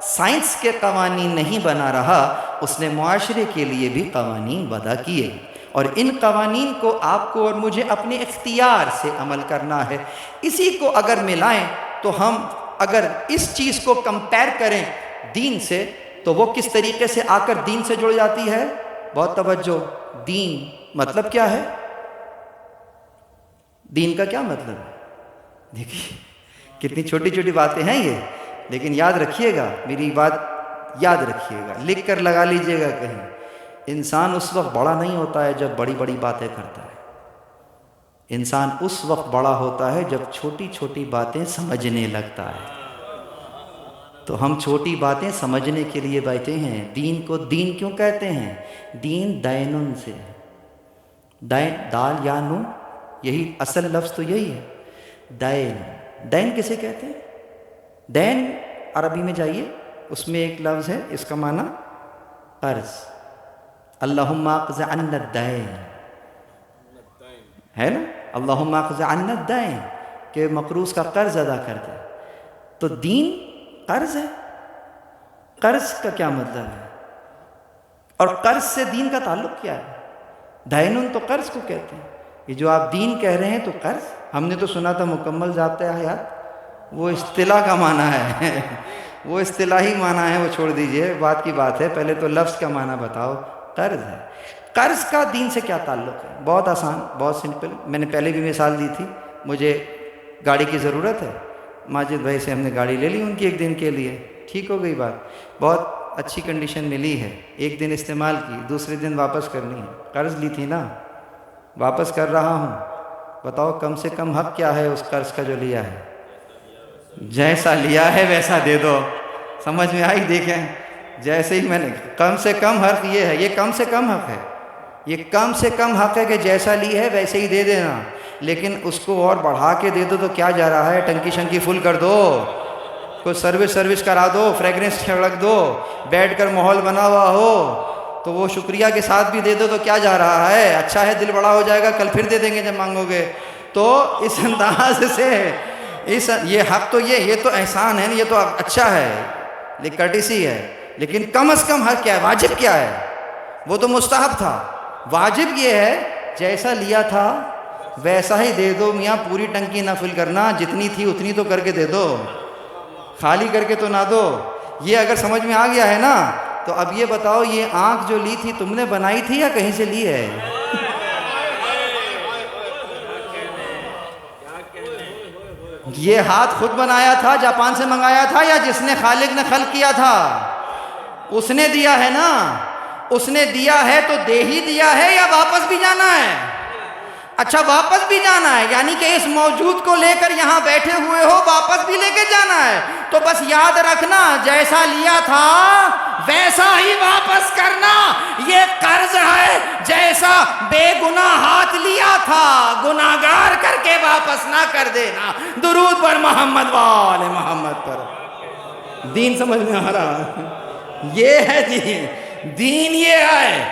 سائنس کے قوانین نہیں بنا رہا، اس نے معاشرے کے لیے بھی قوانین وضع کیے. اور ان قوانین کو آپ کو اور مجھے اپنے اختیار سے عمل کرنا ہے. اسی کو اگر ملائیں تو ہم اگر اس چیز کو کمپیر کریں دین سے تو وہ کس طریقے سے آ کر دین سے جڑ جاتی ہے. بہت توجہ. دین مطلب کیا ہے؟ دین کا کیا مطلب ہے؟ دیکھیے کتنی چھوٹی چھوٹی باتیں ہیں یہ، لیکن یاد رکھیے گا، میری بات یاد رکھیے گا، لکھ کر لگا لیجئے گا کہیں. انسان اس وقت بڑا نہیں ہوتا ہے جب بڑی بڑی باتیں کرتا ہے. انسان اس وقت بڑا ہوتا ہے جب چھوٹی چھوٹی باتیں سمجھنے لگتا ہے. تو ہم چھوٹی باتیں سمجھنے کے لیے بیٹھے ہیں. دین کو دین کیوں کہتے ہیں؟ دین دینن سے، دین دال یا نون، یہی اصل لفظ تو یہی ہے. دین. دین کسے کہتے ہیں؟ دین عربی میں جائیے، اس میں ایک لفظ ہے، اس کا معنی قرض. اللہم اقض عنا الدین ہے نا. اللہم اقض عنا الدین کہ مقروض کا قرض ادا کر دے. تو دین قرض ہے. قرض کا کیا مطلب ہے؟ اور قرض سے دین کا تعلق کیا ہے؟ دینن تو قرض کو کہتے ہیں. یہ جو آپ دین کہہ رہے ہیں تو قرض، ہم نے تو سنا تھا مکمل ضابطۂ حیات. وہ اصطلاح کا معنی ہے وہ اصطلاحی معنی ہے، وہ چھوڑ دیجئے، بات کی بات ہے. پہلے تو لفظ کا معنی بتاؤ. قرض ہے. قرض کا دین سے کیا تعلق ہے؟ بہت آسان، بہت سمپل. میں نے پہلے بھی مثال دی تھی. مجھے گاڑی کی ضرورت ہے، ماجد بھائی سے ہم نے گاڑی لے لی ان کی ایک دن کے لیے. ٹھیک ہو گئی بات، بہت اچھی کنڈیشن ملی ہے. ایک دن استعمال کی، دوسرے دن واپس کرنی ہے. قرض لی تھی نا، واپس کر رہا ہوں. بتاؤ کم سے کم حق کیا ہے اس قرض کا جو لیا ہے؟ جیسا لیا ہے ویسا دے دو. سمجھ میں آئی؟ دیکھیں جیسے ہی میں نے کم سے کم حق یہ ہے، یہ کم سے کم حق ہے، یہ کم سے کم حق ہے کہ جیسا لی ہے ویسے ہی دے دینا. لیکن اس کو اور بڑھا کے دے دو تو کیا جا رہا ہے؟ ٹنکی شنکی فل کر دو، کوئی سروس کرا دو، فریگرنس چھڑک دو، بیٹھ کر ماحول بنا ہوا ہو تو وہ شکریہ کے ساتھ بھی دے دو تو کیا جا رہا ہے؟ اچھا ہے، دل بڑا ہو جائے گا، کل پھر دے دیں گے جب مانگو گے. تو اس انداز سے یہ حق تو یہ تو احسان ہے نا، یہ تو اچھا ہے، یہ کرٹیسی ہے. لیکن کم از کم حق کیا ہے؟ واجب کیا ہے؟ وہ تو مستحب تھا. واجب یہ ہے جیسا لیا تھا ویسا ہی دے دو میاں. پوری ٹنکی نہ فل کرنا، جتنی تھی اتنی تو کر کے دے دو، خالی کر کے تو نہ دو. یہ اگر سمجھ میں آ گیا ہے نا تو اب یہ بتاؤ یہ آنکھ جو لی تھی تم نے بنائی تھی یا کہیں سے لی ہے؟ یہ ہاتھ خود بنایا تھا، جاپان سے منگایا تھا، یا جس نے خالق نے خلق کیا تھا اس نے دیا ہے نا؟ اس نے دیا ہے تو دے ہی دیا ہے یا واپس بھی جانا ہے؟ اچھا واپس بھی جانا ہے، یعنی کہ اس موجود کو لے کر یہاں بیٹھے ہوئے ہو، واپس بھی لے کے جانا ہے. تو بس یاد رکھنا جیسا لیا تھا ویسا ہی واپس کرنا. یہ قرض ہے، جیسا بے گناہ ہاتھ لیا تھا گناہگار کر کے واپس نہ کر دینا. درود پر محمد وآل محمد پر. دین سمجھ میں آ رہا؟ یہ ہے دین. دین یہ ہے،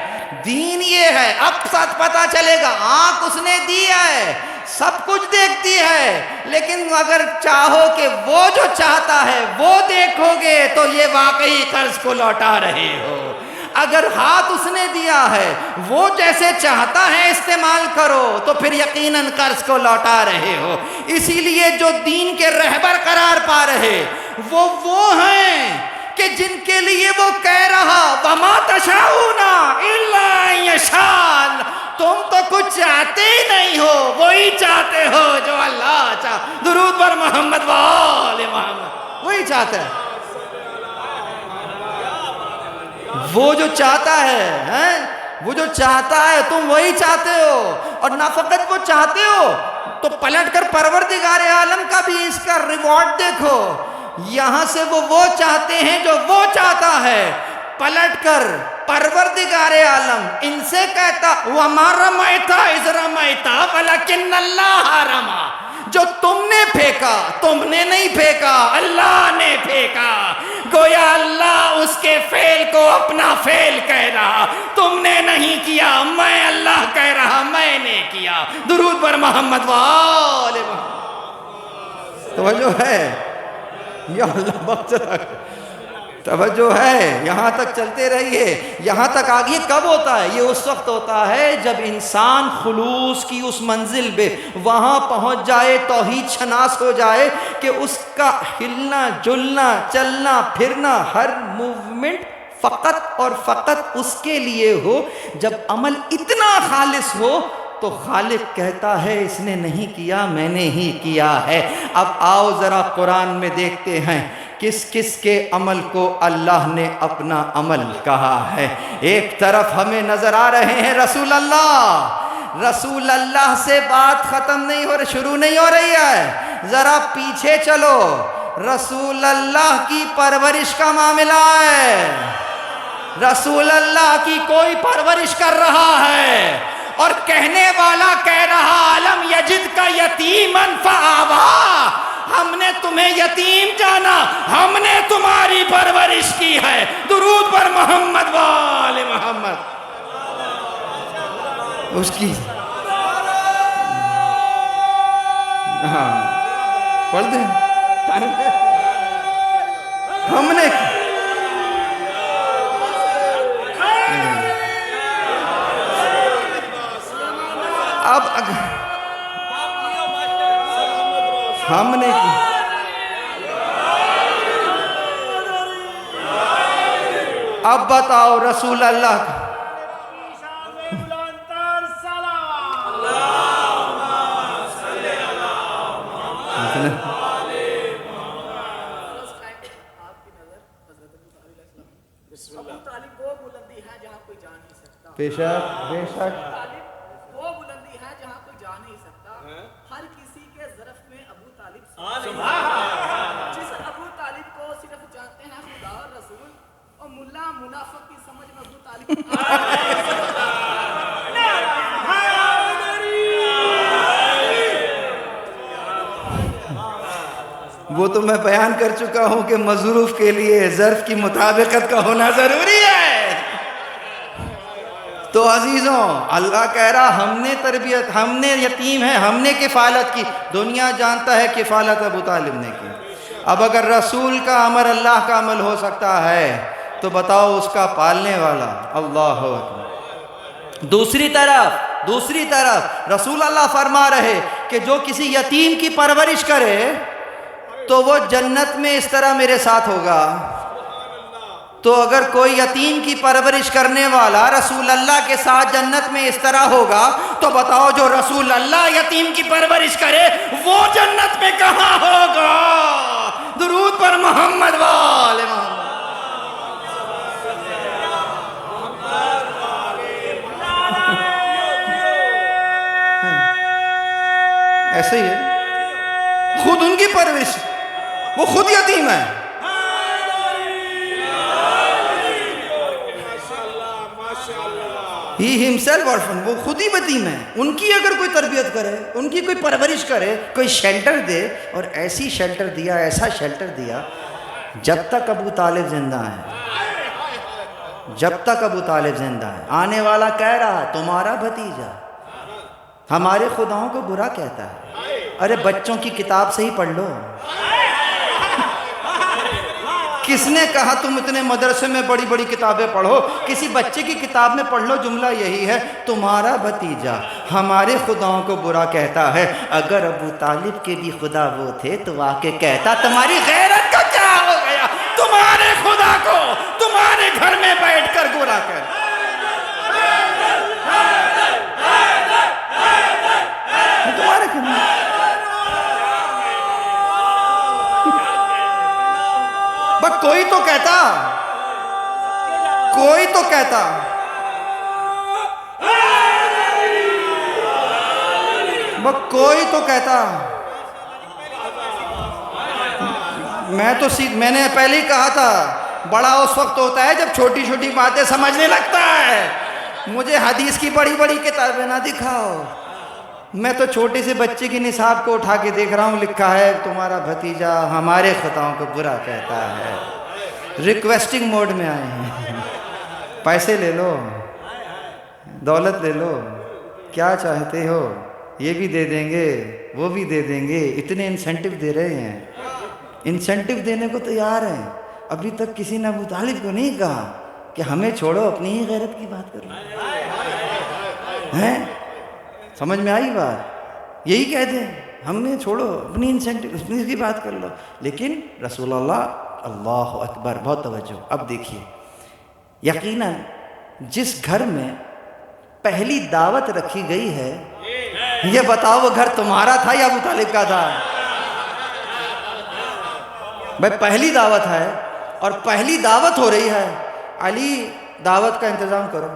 دین یہ ہے. اب سچ پتا چلے گا. آنکھ اس نے دی ہے، سب کچھ دیکھتی ہے، لیکن اگر چاہو کہ وہ جو چاہتا ہے وہ دیکھو گے تو یہ واقعی قرض کو لوٹا رہے ہو. اگر ہاتھ اس نے دیا ہے وہ جیسے چاہتا ہے استعمال کرو تو پھر یقیناً قرض کو لوٹا رہے ہو. اسی لیے جو دین کے رہبر قرار پا رہے وہ ہیں کہ جن کے لیے وہ کہہ رہا وَمَا تَشَاءُونَ إِلَّا أَن يَشَاءَ اللَّهُ. تم تو کچھ چاہتے ہی نہیں ہو، وہی چاہتے ہو جو اللہ چاہتا. درود پر محمد وآل محمد. وہی چاہتا ہے، وہ جو چاہتا ہے وہ جو چاہتا ہے تم وہی چاہتے ہو. اور نہ فقط وہ چاہتے ہو تو پلٹ کر پروردگار عالم کا بھی اس کا ریوارڈ دیکھو. یہاں سے وہ چاہتے ہیں جو وہ چاہتا ہے. پلٹ کر پروردگار عالم ان سے کہتا وَمَا رَمَيْتَ إِذْ رَمَيْتَ وَلَكِنَّ اللَّهَ رَمَى. جو تم نے پھینکا تم نے نہیں پھینکا، اللہ نے پھینکا. گویا اللہ اس کے فعل کو اپنا فعل کہہ رہا. تم نے نہیں کیا، میں اللہ کہہ رہا میں نے کیا. درود پر محمد وآل محمد. توجہ ہے یا اللہ بخش رکھ. توجہ ہے، یہاں تک چلتے رہیے. یہاں تک آگے کب ہوتا ہے؟ یہ اس وقت ہوتا ہے جب انسان خلوص کی اس منزل پہ وہاں پہنچ جائے، توحید شناس ہو جائے کہ اس کا ہلنا جلنا چلنا پھرنا ہر موومنٹ فقط اور فقط اس کے لیے ہو. جب عمل اتنا خالص ہو تو خالق کہتا ہے اس نے نہیں کیا میں نے ہی کیا ہے. اب آؤ ذرا قرآن میں دیکھتے ہیں کس کس کے عمل کو اللہ نے اپنا عمل کہا ہے. ایک طرف ہمیں نظر آ رہے ہیں رسول اللہ سے بات ختم نہیں ہو رہی، شروع نہیں ہو رہی ہے. ذرا پیچھے چلو. رسول اللہ کی پرورش کا معاملہ ہے. رسول اللہ کی کوئی پرورش کر رہا ہے اور کہنے والا کہہ رہا علم یجد کا یتیمن فآوا. ہم نے تمہیں یتیم جانا، ہم نے تمہاری پرورش کی ہے. درود پر محمد وآل محمد. اس کی ہاں پڑھ دیں. ہم نے اب ہم نے اب بتاؤ رسول اللہ کا بے شک بے شک وہ بلندی ہے جہاں کوئی جا نہیں سکتا. ہر کسی کے ظرف میں ابو طالب جس ابو طالب کو صرف جانتے ہیں خدا اور رسول، اور ملا منافق کی سمجھ میں ابو طالب وہ تو میں بیان کر چکا ہوں کہ مظروف کے لیے ظرف کی مطابقت کا ہونا ضروری ہے. تو عزیزوں اللہ کہہ رہا ہم نے تربیت، ہم نے یتیم ہے، ہم نے کفالت کی. دنیا جانتا ہے کفالت ابو طالب نے کی. اب اگر رسول کا عمل اللہ کا عمل ہو سکتا ہے تو بتاؤ اس کا پالنے والا. اللہ اکبر. دوسری طرف رسول اللہ فرما رہے کہ جو کسی یتیم کی پرورش کرے تو وہ جنت میں اس طرح میرے ساتھ ہوگا۔ تو اگر کوئی یتیم کی پرورش کرنے والا رسول اللہ کے ساتھ جنت میں اس طرح ہوگا تو بتاؤ جو رسول اللہ یتیم کی پرورش کرے وہ جنت میں کہاں ہوگا؟ درود پر محمد وآل محمد۔ ایسے ہی ہے، خود ان کی پرورش، وہ خود یتیم ہے۔ He himself orphan، وہ خود ہی یتیم ہے۔ ان کی اگر کوئی تربیت کرے، ان کی کوئی پرورش کرے، کوئی شیلٹر دے، اور ایسی شیلٹر دیا، ایسا شیلٹر دیا جب تک ابو طالب زندہ ہے، جب تک ابو طالب زندہ ہے۔ آنے والا کہہ رہا تمہارا بھتیجا ہمارے خداؤں کو برا کہتا ہے۔ ارے بچوں کی کتاب سے ہی پڑھ لو، کس نے کہا تم اتنے مدرسے میں بڑی بڑی کتابیں پڑھو؟ کسی بچے کی کتاب میں پڑھ لو، جملہ یہی ہے تمہارا بھتیجا ہمارے خداؤں کو برا کہتا ہے۔ اگر ابو طالب کے بھی خدا وہ تھے تو آ کے کہتا تمہاری غیرت کا کیا ہو گیا؟ تمہارے خدا کو تمہارے گھر میں بیٹھ کر برا کر۔ تمہارے گھر میں بس کوئی تو کہتا، کوئی تو کہتا۔ بس کوئی تو کہتا۔ میں نے پہلے ہی کہا تھا بڑا اس وقت ہوتا ہے جب چھوٹی چھوٹی باتیں سمجھنے لگتا ہے۔ مجھے حدیث کی بڑی بڑی کتابیں نہ دکھاؤ، میں تو چھوٹے سے بچے کی نصاب کو اٹھا کے دیکھ رہا ہوں، لکھا ہے تمہارا بھتیجا ہمارے خطاؤں کو برا کہتا ہے۔ ریکویسٹنگ موڈ میں آئے ہیں، پیسے لے لو، دولت لے لو، کیا چاہتے ہو یہ بھی دے دیں گے، وہ بھی دے دیں گے۔ اتنے انسینٹیو دے رہے ہیں، انسینٹیو دینے کو تیار ہیں۔ ابھی تک کسی نے ابو طالب کو نہیں کہا کہ ہمیں چھوڑو اپنی ہی غیرت کی بات کر لو، ہیں؟ سمجھ میں آئی بات؟ یہی کہہ دیں ہمیں چھوڑو اپنی انسینٹیو کی بات کر لو۔ لیکن رسول اللہ اکبر، بہت توجہ۔ اب دیکھیے، یقیناً جس گھر میں پہلی دعوت رکھی گئی ہے، یہ بتاؤ وہ گھر تمہارا تھا یا ابو طالب کا تھا؟ بھائی پہلی دعوت ہے اور پہلی دعوت ہو رہی ہے، علی دعوت کا انتظام کرو۔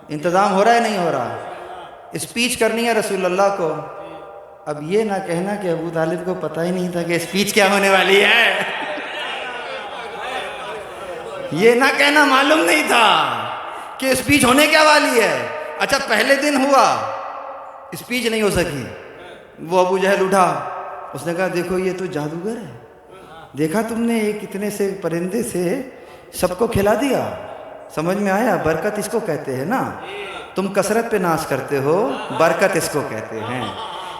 انتظام ہو رہا ہے نہیں ہو رہا؟ اسپیچ کرنی ہے رسول اللہ کو۔ اب یہ نہ کہنا کہ ابو طالب کو پتہ ہی نہیں تھا کہ اسپیچ کیا ہونے والی ہے، یہ نہ کہنا معلوم نہیں تھا کہ اسپیچ ہونے کیا والی ہے۔ اچھا پہلے دن ہوا، اسپیچ نہیں ہو سکی، وہ ابو جہل اٹھا، اس نے کہا دیکھو یہ تو جادوگر ہے، دیکھا تم نے ایک اتنے سے پرندے سے سب کو کھلا دیا۔ سمجھ میں آیا؟ برکت اس کو کہتے ہیں نا، تم کثرت پہ ناز کرتے ہو، برکت اس کو کہتے ہیں۔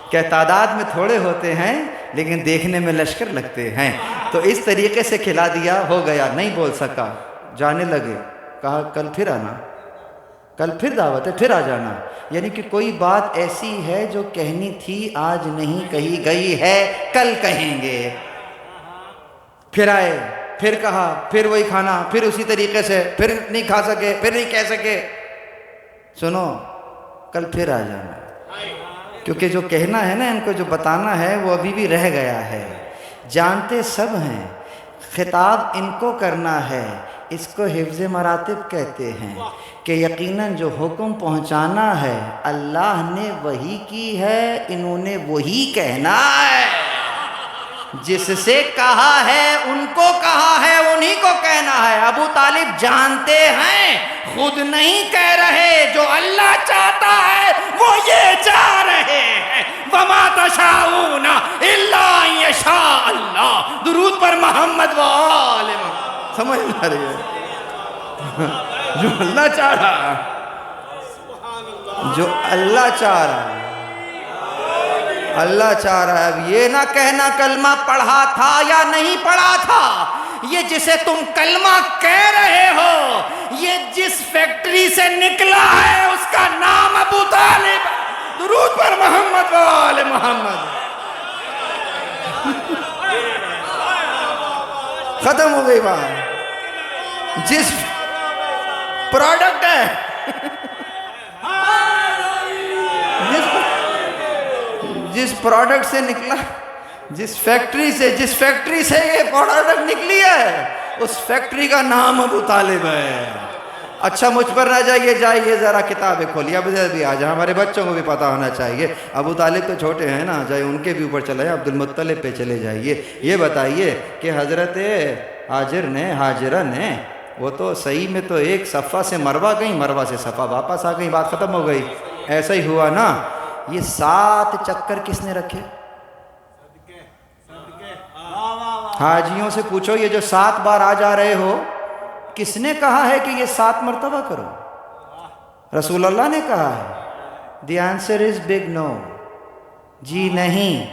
کہ تعداد میں تھوڑے ہوتے ہیں لیکن دیکھنے میں لشکر لگتے ہیں۔ تو اس طریقے سے کھلا دیا، ہو گیا، نہیں بول سکا، جانے لگے، کہا کل پھر آنا، کل پھر دعوت ہے، پھر آ جانا۔ یعنی کہ کوئی بات ایسی ہے جو کہنی تھی آج نہیں کہی گئی ہے، کل کہیں گے۔ پھر آئے، پھر کہا، پھر وہی کھانا، پھر اسی طریقے سے، پھر نہیں کھا سکے، پھر نہیں کہہ سکے۔ سنو کل پھر آ جانا، کیونکہ جو کہنا ہے نا ان کو، جو بتانا ہے وہ ابھی بھی رہ گیا ہے۔ جانتے سب ہیں، خطاب ان کو کرنا ہے، اس کو حفظ مراتب کہتے ہیں کہ یقیناً جو حکم پہنچانا ہے اللہ نے وہی کی ہے، انہوں نے وہی کہنا ہے۔ جس سے کہا ہے ان کو کہا ہے، انہی کو کہنا ہے۔ ابو طالب جانتے ہیں، خود نہیں کہہ رہے، جو اللہ چاہتا ہے وہ یہ چاہ رہے ہیں۔ وَمَا تَشَاءُونَ إِلَّا أَن يَشَاءَ اللَّهُ۔ درود پر محمد وآل محمد۔ سمجھ میں آ رہی ہے؟ جو اللہ چاہ رہا، جو اللہ چاہ رہا، اللہ چاہ رہا ہے۔ اب یہ نہ کہنا کلمہ پڑھا تھا یا نہیں پڑھا تھا، یہ جسے تم کلمہ کہہ رہے ہو، یہ جس فیکٹری سے نکلا ہے اس کا نام ابو طالب۔ درود پر محمد و آل محمد۔ ختم ہو گئی بات۔ جس پروڈکٹ ہے، جس پروڈکٹ سے نکلا، جس فیکٹری سے یہ پروڈکٹ نکلی ہے، اس فیکٹری کا نام ابو طالب ہے۔ اچھا مجھ پر نہ جائیے ذرا کتابیں کھولیے، اب بھی آ جائیں، ہمارے بچوں کو بھی پتہ ہونا چاہیے۔ ابو طالب تو چھوٹے ہیں نا، جائے ان کے بھی اوپر چلے جائیں، عبد المطلب پہ چلے جائیے۔ یہ بتائیے کہ حضرت ہاجرہ نے وہ تو صحیح میں تو ایک صفہ سے مروہ گئیں، مروہ سے صفہ واپس آ گئیں، بات ختم ہو گئی۔ ایسا ہی ہوا نا۔ یہ 7 چکر کس نے رکھے؟ حاجیوں سے پوچھو، یہ جو 7 بار آ جا رہے ہو، کس نے کہا ہے کہ یہ 7 مرتبہ کرو؟ رسول اللہ نے کہا ہے؟ دی آنسر از بگ نو، جی نہیں۔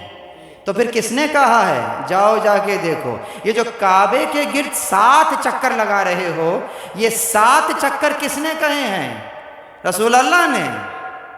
تو پھر کس نے کہا ہے؟ جاؤ جا کے دیکھو۔ یہ جو کعبے کے گرد 7 چکر لگا رہے ہو، یہ 7 چکر کس نے کہے ہیں؟ رسول اللہ نے؟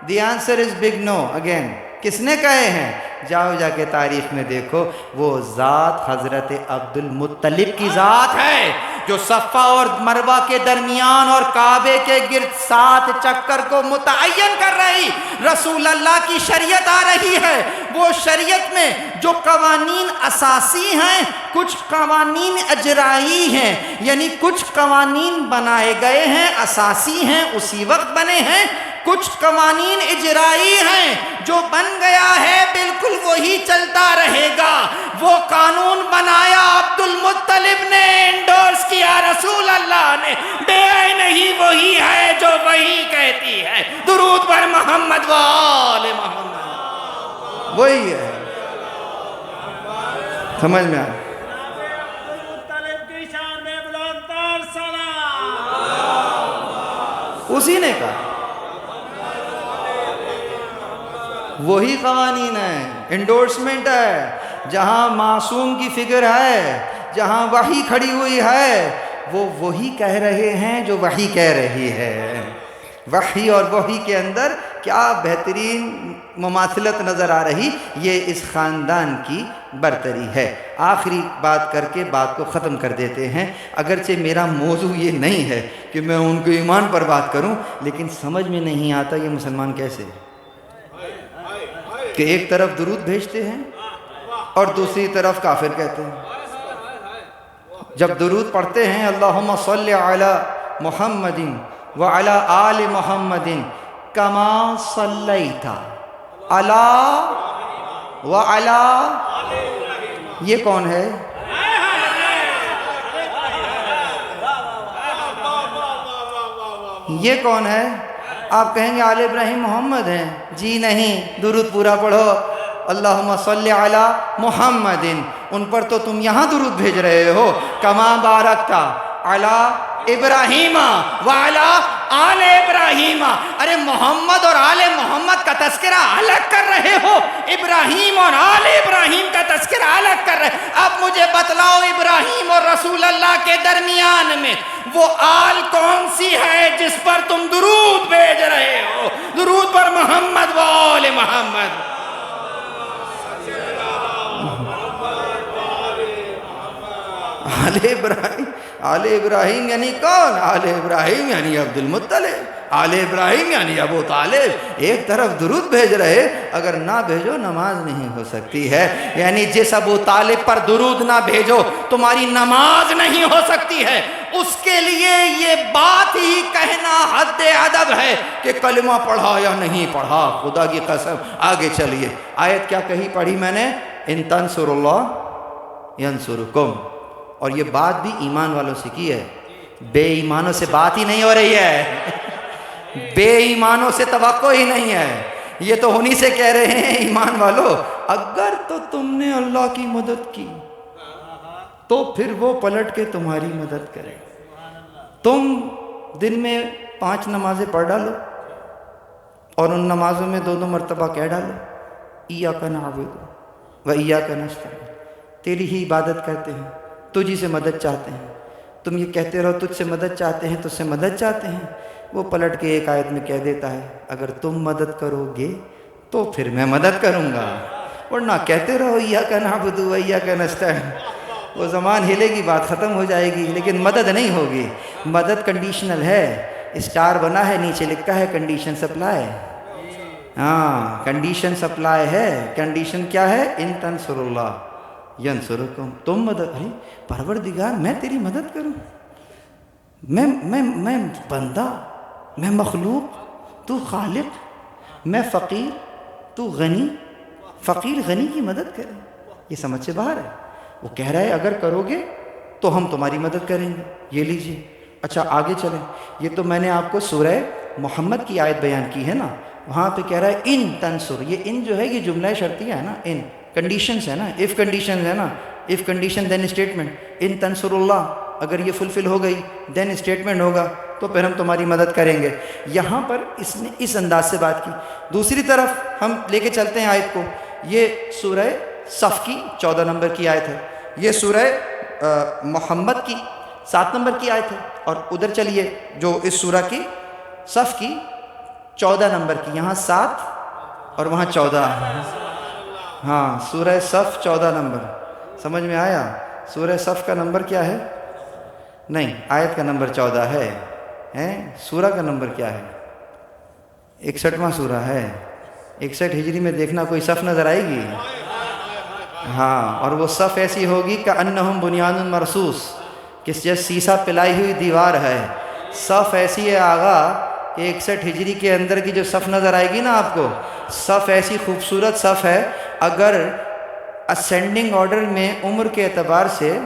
The answer is big no again. کس نے کہے ہیں؟ جاؤ جا کے تاریخ میں دیکھو، وہ ذات حضرت عبد المطلب کی ذات ہے جو صفا اور مروہ کے درمیان اور کعبے کے گرد 7 چکر کو متعین کر رہی۔ رسول اللہ کی شریعت آ رہی ہے، وہ شریعت میں جو قوانین اساسی ہیں، کچھ قوانین اجرائی ہیں، یعنی کچھ قوانین بنائے گئے ہیں، اساسی ہیں، اسی وقت بنے ہیں، کچھ قوانین اجرائی ہیں، جو بن گیا ہے بالکل وہی چلتا رہے گا۔ وہ قانون بنایا عبد المطلب نے، انڈورس کیا رسول اللہ نے، بے نہیں وہی ہے جو وہی کہتی ہے۔ درود پر محمد و آل محمد۔ وہی ہے، سمجھ میں آیا؟ مطلب کی شان میں بلند تر سلام۔ اسی نے کہا، وہی قوانین ہے، انڈورسمنٹ ہے۔ جہاں معصوم کی فکر ہے، جہاں وحی کھڑی ہوئی ہے، وہ وہی کہہ رہے ہیں جو وحی کہہ رہی ہے۔ وحی اور وحی کے اندر کیا بہترین مماثلت نظر آ رہی، یہ اس خاندان کی برتری ہے۔ آخری بات کر کے بات کو ختم کر دیتے ہیں، اگرچہ میرا موضوع یہ نہیں ہے کہ میں ان کے ایمان پر بات کروں، لیکن سمجھ میں نہیں آتا یہ مسلمان کیسے کہ ایک طرف درود بھیجتے ہیں اور دوسری طرف کافر کہتے ہیں۔ جب درود پڑھتے ہیں اللہم صلی علی محمد وعلی آل محمد کما صلیت علی وعلی، یہ کون ہے؟ یہ کون ہے؟ آپ کہیں گے آل ابراہیم محمد ہیں، جی نہیں، درود پورا پڑھو، اللہم صلی علی محمد، ان پر تو تم یہاں درود بھیج رہے ہو، کما بارکتا علی ابراہیم وعلی آل ابراہیم۔ ارے محمد اور آل محمد کا تذکرہ الگ کر رہے ہو، ابراہیم اور آل ابراہیم کا تذکرہ الگ کر رہے۔ اب مجھے بتلاؤ ابراہیم اور رسول اللہ کے درمیان میں وہ آل کون سی ہے جس پر تم درود بھیج رہے ہو؟ درود پر محمد و آل محمد۔ آل ابراہیم یعنی کون؟ آل ابراہیم یعنی عبد المطلب، آل ابراہیم یعنی ابو طالب۔ ایک طرف درود بھیج رہے، اگر نہ بھیجو نماز نہیں ہو سکتی ہے، یعنی جس ابو طالب پر درود نہ بھیجو تمہاری نماز نہیں ہو سکتی ہے۔ اس کے لیے یہ بات ہی کہنا حد ادب ہے کہ کلمہ پڑھا یا نہیں پڑھا، خدا کی قسم۔ آگے چلیے، آیت کیا کہی پڑھی میں نے؟ ان تنصروا اللہ ینصرکم، اور یہ بات بھی ایمان والوں سے کی ہے، بے ایمانوں سے بات ہی نہیں ہو رہی ہے، بے ایمانوں سے توقع ہی نہیں ہے، یہ تو انہی سے کہہ رہے ہیں ایمان والو اگر تو تم نے اللہ کی مدد کی تو پھر وہ پلٹ کے تمہاری مدد کرے۔ تم دن میں 5 نمازیں پڑھ ڈالو اور ان نمازوں میں 2 مرتبہ کہہ ڈالو ایاک نعبد و ایاک نستعین، تیری ہی عبادت کرتے ہیں، تجھ ہی سے مدد چاہتے ہیں، تم یہ کہتے رہو تجھ سے مدد چاہتے ہیں، تجھ سے مدد چاہتے ہیں، وہ پلٹ کے ایک آیت میں کہہ دیتا ہے اگر تم مدد کرو گے تو پھر میں مدد کروں گا، ورنہ کہتے رہو ایاک نعبد و ایاک نستعین، وہ زمان ہلے گی، بات ختم ہو جائے گی، لیکن مدد نہیں ہوگی۔ مدد کنڈیشنل ہے، اسٹار بنا ہے، نیچے لکھا ہے کنڈیشن سپلائی، ہاں کنڈیشن سپلائی ہے۔ کنڈیشن کیا ہے؟ ان تنصر اللہ ینصرکم، تم مدد، ارے پروردگار میں تیری مدد کروں، میں بندہ، میں مخلوق، تو خالق، میں فقیر، تو غنی، فقیر غنی کی مدد کرے، یہ سمجھ سے باہر ہے۔ وہ کہہ رہا ہے اگر کرو گے تو ہم تمہاری مدد کریں گے، یہ لیجئے۔ اچھا آگے چلیں، یہ تو میں نے آپ کو سورہ محمد کی آیت بیان کی ہے نا، وہاں پہ کہہ رہا ہے ان تنصر، یہ ان جو ہے یہ جملہ شرطیہ ہے نا، ان کنڈیشنز ہے نا، اف کنڈیشنز ہے نا، اف کنڈیشن دین اسٹیٹمنٹ، ان تنصر اللہ اگر یہ فلفل ہو گئی دین اسٹیٹمنٹ ہوگا تو پھر ہم تمہاری مدد کریں گے۔ یہاں پر اس نے اس انداز سے بات کی۔ دوسری طرف ہم لے کے چلتے ہیں آیت کو، یہ سورہ صف کی 14 نمبر کی آیت ہے، یہ سورہ محمد کی 7 نمبر کی آیت ہے، اور ادھر چلیے جو اس سورہ کی صف کی 14 نمبر کی، یہاں 7 اور وہاں 14، ہاں سورہ صف 14 نمبر، سمجھ میں آیا؟ سورہ صف کا نمبر کیا ہے؟ نہیں، آیت کا نمبر 14 ہے، سورہ کا نمبر کیا ہے؟ 61واں سورہ ہے۔ 61 ہجری میں دیکھنا کوئی صف نظر آئے گی؟ ہاں، اور وہ صف ایسی ہوگی کأنہم بنیان مرصوص، کہ جیسے سیسا پلائی ہوئی دیوار ہے۔ صف ایسی ہے آغا کہ 61 ہجری کے اندر کی جو صف نظر آئے گی نا آپ کو، صف ایسی خوبصورت صف ہے، اگر اسینڈنگ آرڈر میں عمر کے اعتبار سے،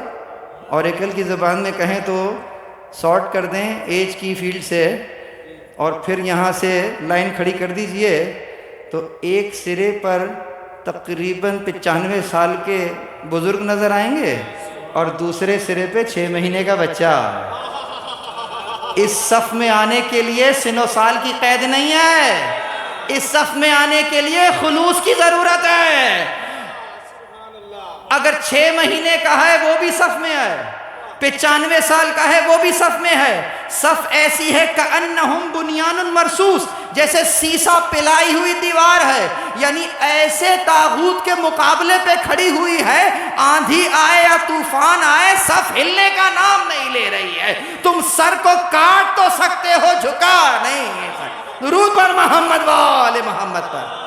اوریکل کی زبان میں کہیں تو سارٹ کر دیں ایج کی فیلڈ سے، اور پھر یہاں سے لائن کھڑی کر دیجئے، تو ایک سرے پر تقریباً 95 سال کے بزرگ نظر آئیں گے، اور دوسرے سرے پہ 6 مہینے کا بچہ۔ اس صف میں آنے کے لیے سن و سال کی قید نہیں ہے، اس صف میں آنے کے لیے خلوص کی ضرورت ہے۔ اگر 6 مہینے کا ہے وہ بھی صف میں ہے، 95 سال کا ہے وہ بھی صف میں ہے۔ صف ایسی ہے کأنہم بنیان مرصوص، جیسے سیسا پلائی ہوئی دیوار ہے، یعنی ایسے طاغوت کے مقابلے پہ کھڑی ہوئی ہے، آندھی آئے یا طوفان آئے صف ہلنے کا نام نہیں لے رہی ہے۔ تم سر کو کاٹ تو سکتے ہو، جھکا نہیں سکتے۔ درود پر محمد و آل محمد پر۔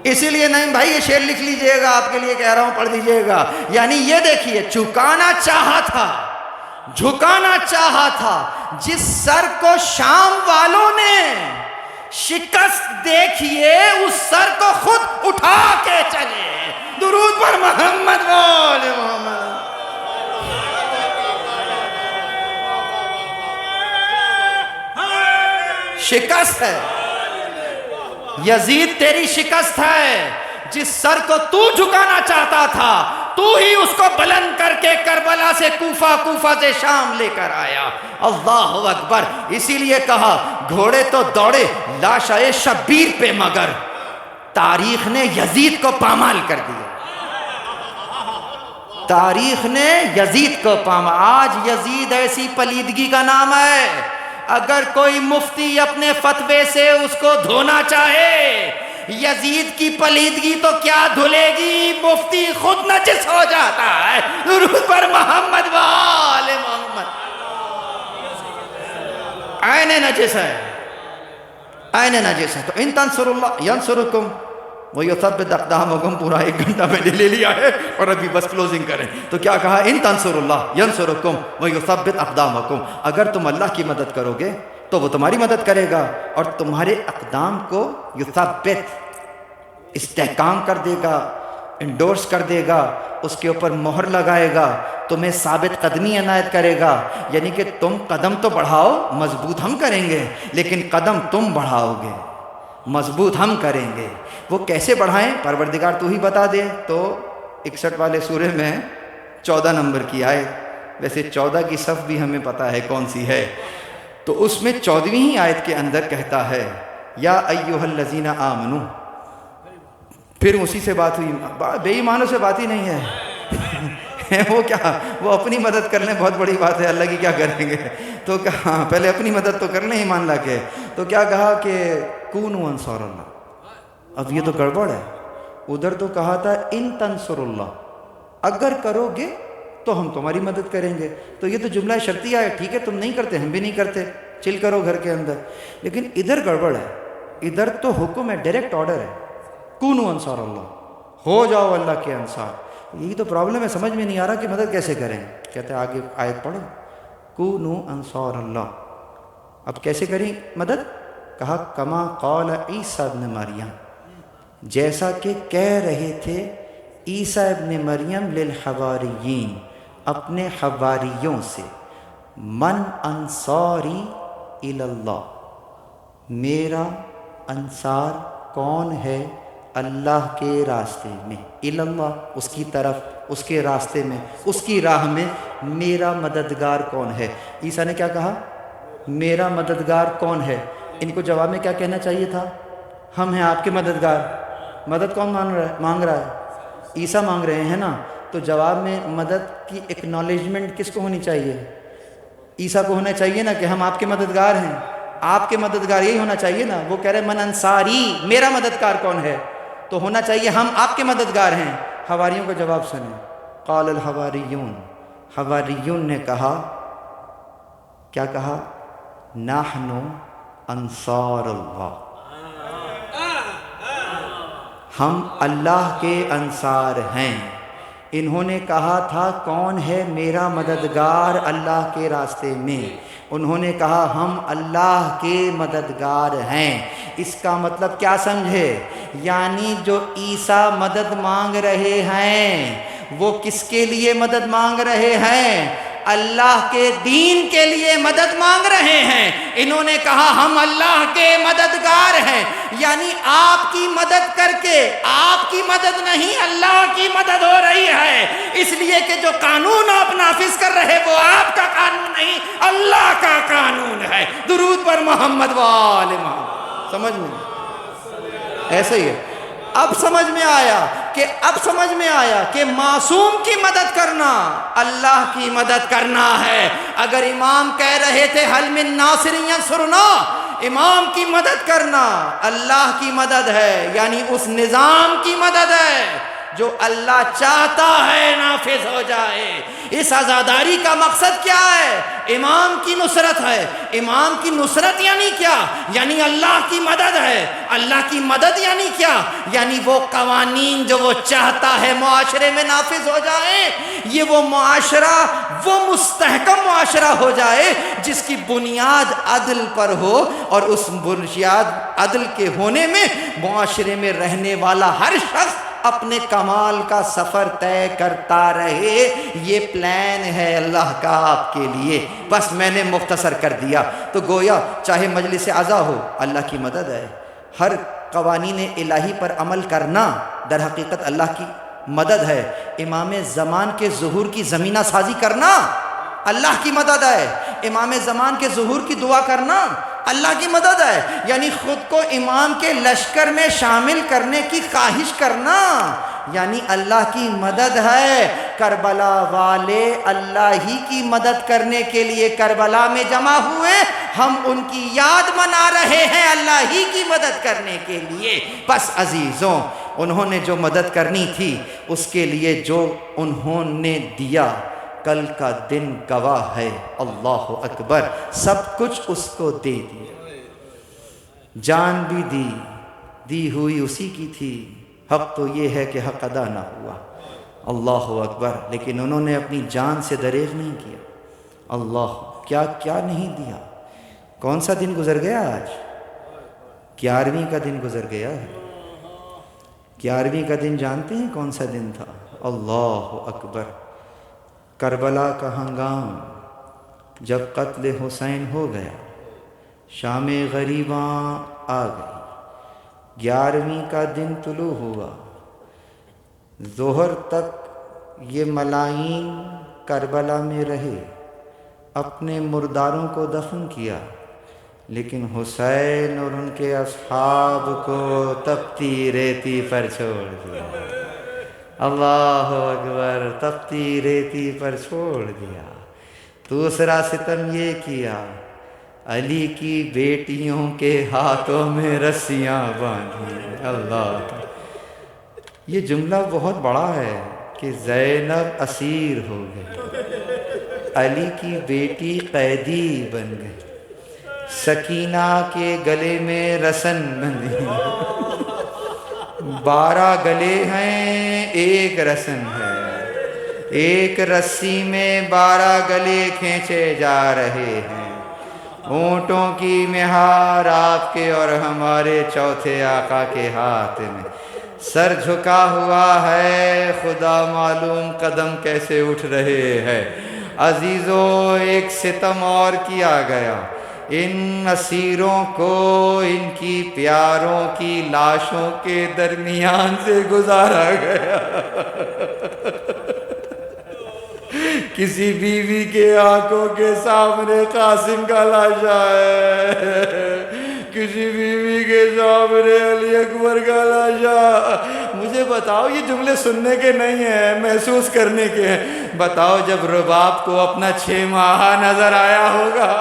اسی لیے نہیں بھائی، یہ شعر لکھ لیجئے گا، آپ کے لیے کہہ رہا ہوں، پڑھ دیجئے گا۔ یعنی یہ دیکھیے، جھکانا چاہا تھا، جھکانا چاہا تھا جس سر کو شام والوں نے شکست، دیکھیے اس سر کو خود اٹھا کے چلے۔ درود پر محمد و آل محمد۔ شکست ہے یزید، تیری شکست ہے۔ جس سر کو تو جھکانا چاہتا تھا، تو ہی اس کو بلند کر کے کربلا سے کوفہ، کوفہ سے شام لے کر آیا۔ اللہ اکبر۔ اسی لیے کہا گھوڑے تو دوڑے لاشائے شبیر پہ، مگر تاریخ نے یزید کو پامال کر دیا، تاریخ نے یزید کو پامال۔ آج یزید ایسی پلیدگی کا نام ہے، اگر کوئی مفتی اپنے فتوے سے اس کو دھونا چاہے، یزید کی پلیدگی تو کیا دھلے گی، مفتی خود نجس ہو جاتا ہے۔ درود پر محمد و آل محمد۔ عین نجس ہے، عین نجس ہے۔ تو ان تنصر اللہ ینصرکم ویثبت اقدامکم، پورا 1 گھنٹہ میں نے لے لیا ہے، اور ابھی بس کلوزنگ کریں۔ تو کیا کہا؟ ان تنصر اللہ ینصرکم ویثبت اقدامکم، اگر تم اللہ کی مدد کرو گے تو وہ تمہاری مدد کرے گا، اور تمہارے اقدام کو یثبت، استحکام کر دے گا، انڈورس کر دے گا، اس کے اوپر مہر لگائے گا، تمہیں ثابت قدمی عنایت کرے گا۔ یعنی کہ تم قدم تو بڑھاؤ، مضبوط ہم کریں گے، لیکن قدم تم بڑھاؤ گے، مضبوط ہم کریں گے۔ وہ کیسے بڑھائیں؟ پروردگار تو ہی بتا دے۔ تو 61 والے سورے میں 14 نمبر کی آیت، ویسے 14 کی صف بھی ہمیں پتہ ہے کون سی ہے، تو اس میں 14ویں آیت کے اندر کہتا ہے یا ایھا الذین آمنو، پھر اسی سے بات ہوئی. بے ایمانوں سے بات ہی نہیں ہے. وہ کیا، وہ اپنی مدد کر لیں بہت بڑی بات ہے، اللہ کی کیا کریں گے. تو کہا پہلے اپنی مدد تو کر لیں ایمان لا کے. تو کیا کہا کہ کونوا انصار اللہ. اب یہ تو گڑبڑ ہے. ادھر تو کہا تھا ان تنصر اللہ، اگر کرو گے تو ہم تمہاری مدد کریں گے. تو یہ تو جملہ شرطیہ ہے. ٹھیک ہے تم نہیں کرتے، ہم بھی نہیں کرتے، چل کرو گھر کے اندر. لیکن ادھر گڑبڑ ہے. ادھر تو حکم ہے، ڈائریکٹ آرڈر ہے، کونوا انصار اللہ، ہو جاؤ اللہ کے انصار. یہی تو پرابلم ہے، سمجھ میں نہیں آ رہا کہ مدد کیسے کریں. کہتے ہیں آگے آیت پڑھو، کونوا انصار اللہ. اب کیسے کریں مدد؟ کہا کما قال عیسیٰ ابن مریم، جیسا کہ کہہ رہے تھے عیسیٰ ابن مریم للحواریین، اپنے حواریوں سے، من انصاری الی اللہ، میرا انصار کون ہے اللہ کے راستے میں. الی اللہ، اس کی طرف، اس کے راستے میں، اس کی راہ میں میرا مددگار کون ہے. عیسیٰ نے کیا کہا؟ میرا مددگار کون ہے. ان کو جواب میں کیا کہنا چاہیے تھا؟ ہم ہیں آپ کے مددگار. مدد کون مانگ رہا ہے؟ عیسیٰ مانگ رہے ہیں نا. تو جواب میں مدد کی ایکنالجمنٹ کس کو ہونی چاہیے؟ عیسیٰ کو ہونا چاہیے نا کہ ہم آپ کے مددگار ہیں. آپ کے مددگار یہی ہونا چاہیے نا. وہ کہہ رہے من انصاری، میرا مددگار کون ہے، تو ہونا چاہیے ہم آپ کے مددگار ہیں. حواریوں کا جواب سنیں. قال الحواریون، حواریون نے کہا، کیا کہا؟ نحن انصار اللہ، ہم اللہ کے انصار ہیں. انہوں نے کہا تھا کون ہے میرا مددگار اللہ کے راستے میں. انہوں نے کہا ہم اللہ کے مددگار ہیں. اس کا مطلب کیا سمجھے؟ یعنی جو عیسیٰ مدد مانگ رہے ہیں وہ کس کے لیے مدد مانگ رہے ہیں؟ اللہ کے دین کے لیے مدد مانگ رہے ہیں. انہوں نے کہا ہم اللہ کے مددگار ہیں. یعنی آپ کی مدد کر کے، آپ کی مدد نہیں اللہ کی مدد ہو رہی ہے. اس لیے کہ جو قانون آپ نافذ کر رہے وہ آپ کا قانون نہیں، اللہ کا قانون ہے. درود پر محمد و آل محمد. سمجھ میں ایسے ہی ہے. اب سمجھ میں آیا کہ معصوم کی مدد کرنا اللہ کی مدد کرنا ہے. اگر امام کہہ رہے تھے حل من ناصر ینصرنا، امام کی مدد کرنا اللہ کی مدد ہے، یعنی اس نظام کی مدد ہے جو اللہ چاہتا ہے نافذ ہو جائے. اس عزاداری کا مقصد کیا ہے؟ امام کی نصرت ہے. امام کی نصرت یعنی کیا؟ یعنی اللہ کی مدد ہے. اللہ کی مدد یعنی کیا؟ یعنی وہ قوانین جو وہ چاہتا ہے معاشرے میں نافذ ہو جائے. یہ وہ معاشرہ، وہ مستحکم معاشرہ ہو جائے جس کی بنیاد عدل پر ہو، اور اس بنیاد عدل کے ہونے میں معاشرے میں رہنے والا ہر شخص اپنے کمال کا سفر طے کرتا رہے. یہ پلان ہے اللہ کا آپ کے لیے. بس میں نے مختصر کر دیا. تو گویا چاہے مجلس اعضا ہو، اللہ کی مدد ہے. ہر قوانین الہی پر عمل کرنا در حقیقت اللہ کی مدد ہے. امام زمان کے ظہور کی زمینہ سازی کرنا اللہ کی مدد ہے. امام زمان کے ظہور کی دعا کرنا اللہ کی مدد ہے. یعنی خود کو امام کے لشکر میں شامل کرنے کی خواہش کرنا یعنی اللہ کی مدد ہے. کربلا والے اللہ ہی کی مدد کرنے کے لیے کربلا میں جمع ہوئے. ہم ان کی یاد منا رہے ہیں اللہ ہی کی مدد کرنے کے لیے. بس عزیزوں، انہوں نے جو مدد کرنی تھی اس کے لیے جو انہوں نے دیا، کل کا دن گواہ ہے. اللہ اکبر. سب کچھ اس کو دے دیا. جان بھی دی ہوئی اسی کی تھی. حق تو یہ ہے کہ حق ادا نہ ہوا. اللہ اکبر. لیکن انہوں نے اپنی جان سے دریغ نہیں کیا. اللہ کیا نہیں دیا. کون سا دن گزر گیا آج؟ 11ویں کا دن گزر گیا ہے. 11ویں کا دن جانتے ہیں کون سا دن تھا؟ اللہ اکبر. کربلا کا ہنگام جب قتل حسین ہو گیا، شام غریباں آ گئی. 11ویں کا دن طلوع ہوا. ظہر تک یہ ملائین کربلا میں رہے، اپنے مرداروں کو دفن کیا. لیکن حسین اور ان کے اصحاب کو تپتی ریتی پر چھوڑ دیا۔ اللہ اکبر، تپتی ریتی پر چھوڑ دیا۔ دوسرا ستم یہ کیا، علی کی بیٹیوں کے ہاتھوں میں رسیاں باندھی۔ اللہ، یہ جملہ بہت بڑا ہے کہ زینب اسیر ہو گئی، علی کی بیٹی قیدی بن گئی، سکینہ کے گلے میں رسن بندھی، 12 گلے ہیں، ایک رسن ہے، ایک رسی میں 12 گلے کھینچے جا رہے ہیں۔ اونٹوں کی مہار آپ کے اور ہمارے چوتھے آقا کے ہاتھ میں، سر جھکا ہوا ہے، خدا معلوم قدم کیسے اٹھ رہے ہیں۔ عزیزوں، ایک ستم اور کیا گیا، ان اسیروں کو ان کی پیاروں کی لاشوں کے درمیان سے گزارا گیا۔ کسی بیوی کے آنکھوں کے سامنے قاسم کا لاشا ہے، کسی بیوی کے سامنے علی اکبر کا لاشا۔ مجھے بتاؤ، یہ جملے سننے کے نہیں ہیں، محسوس کرنے کے ہیں۔ بتاؤ، جب رباب کو اپنا 6 ماہ نظر آیا ہوگا،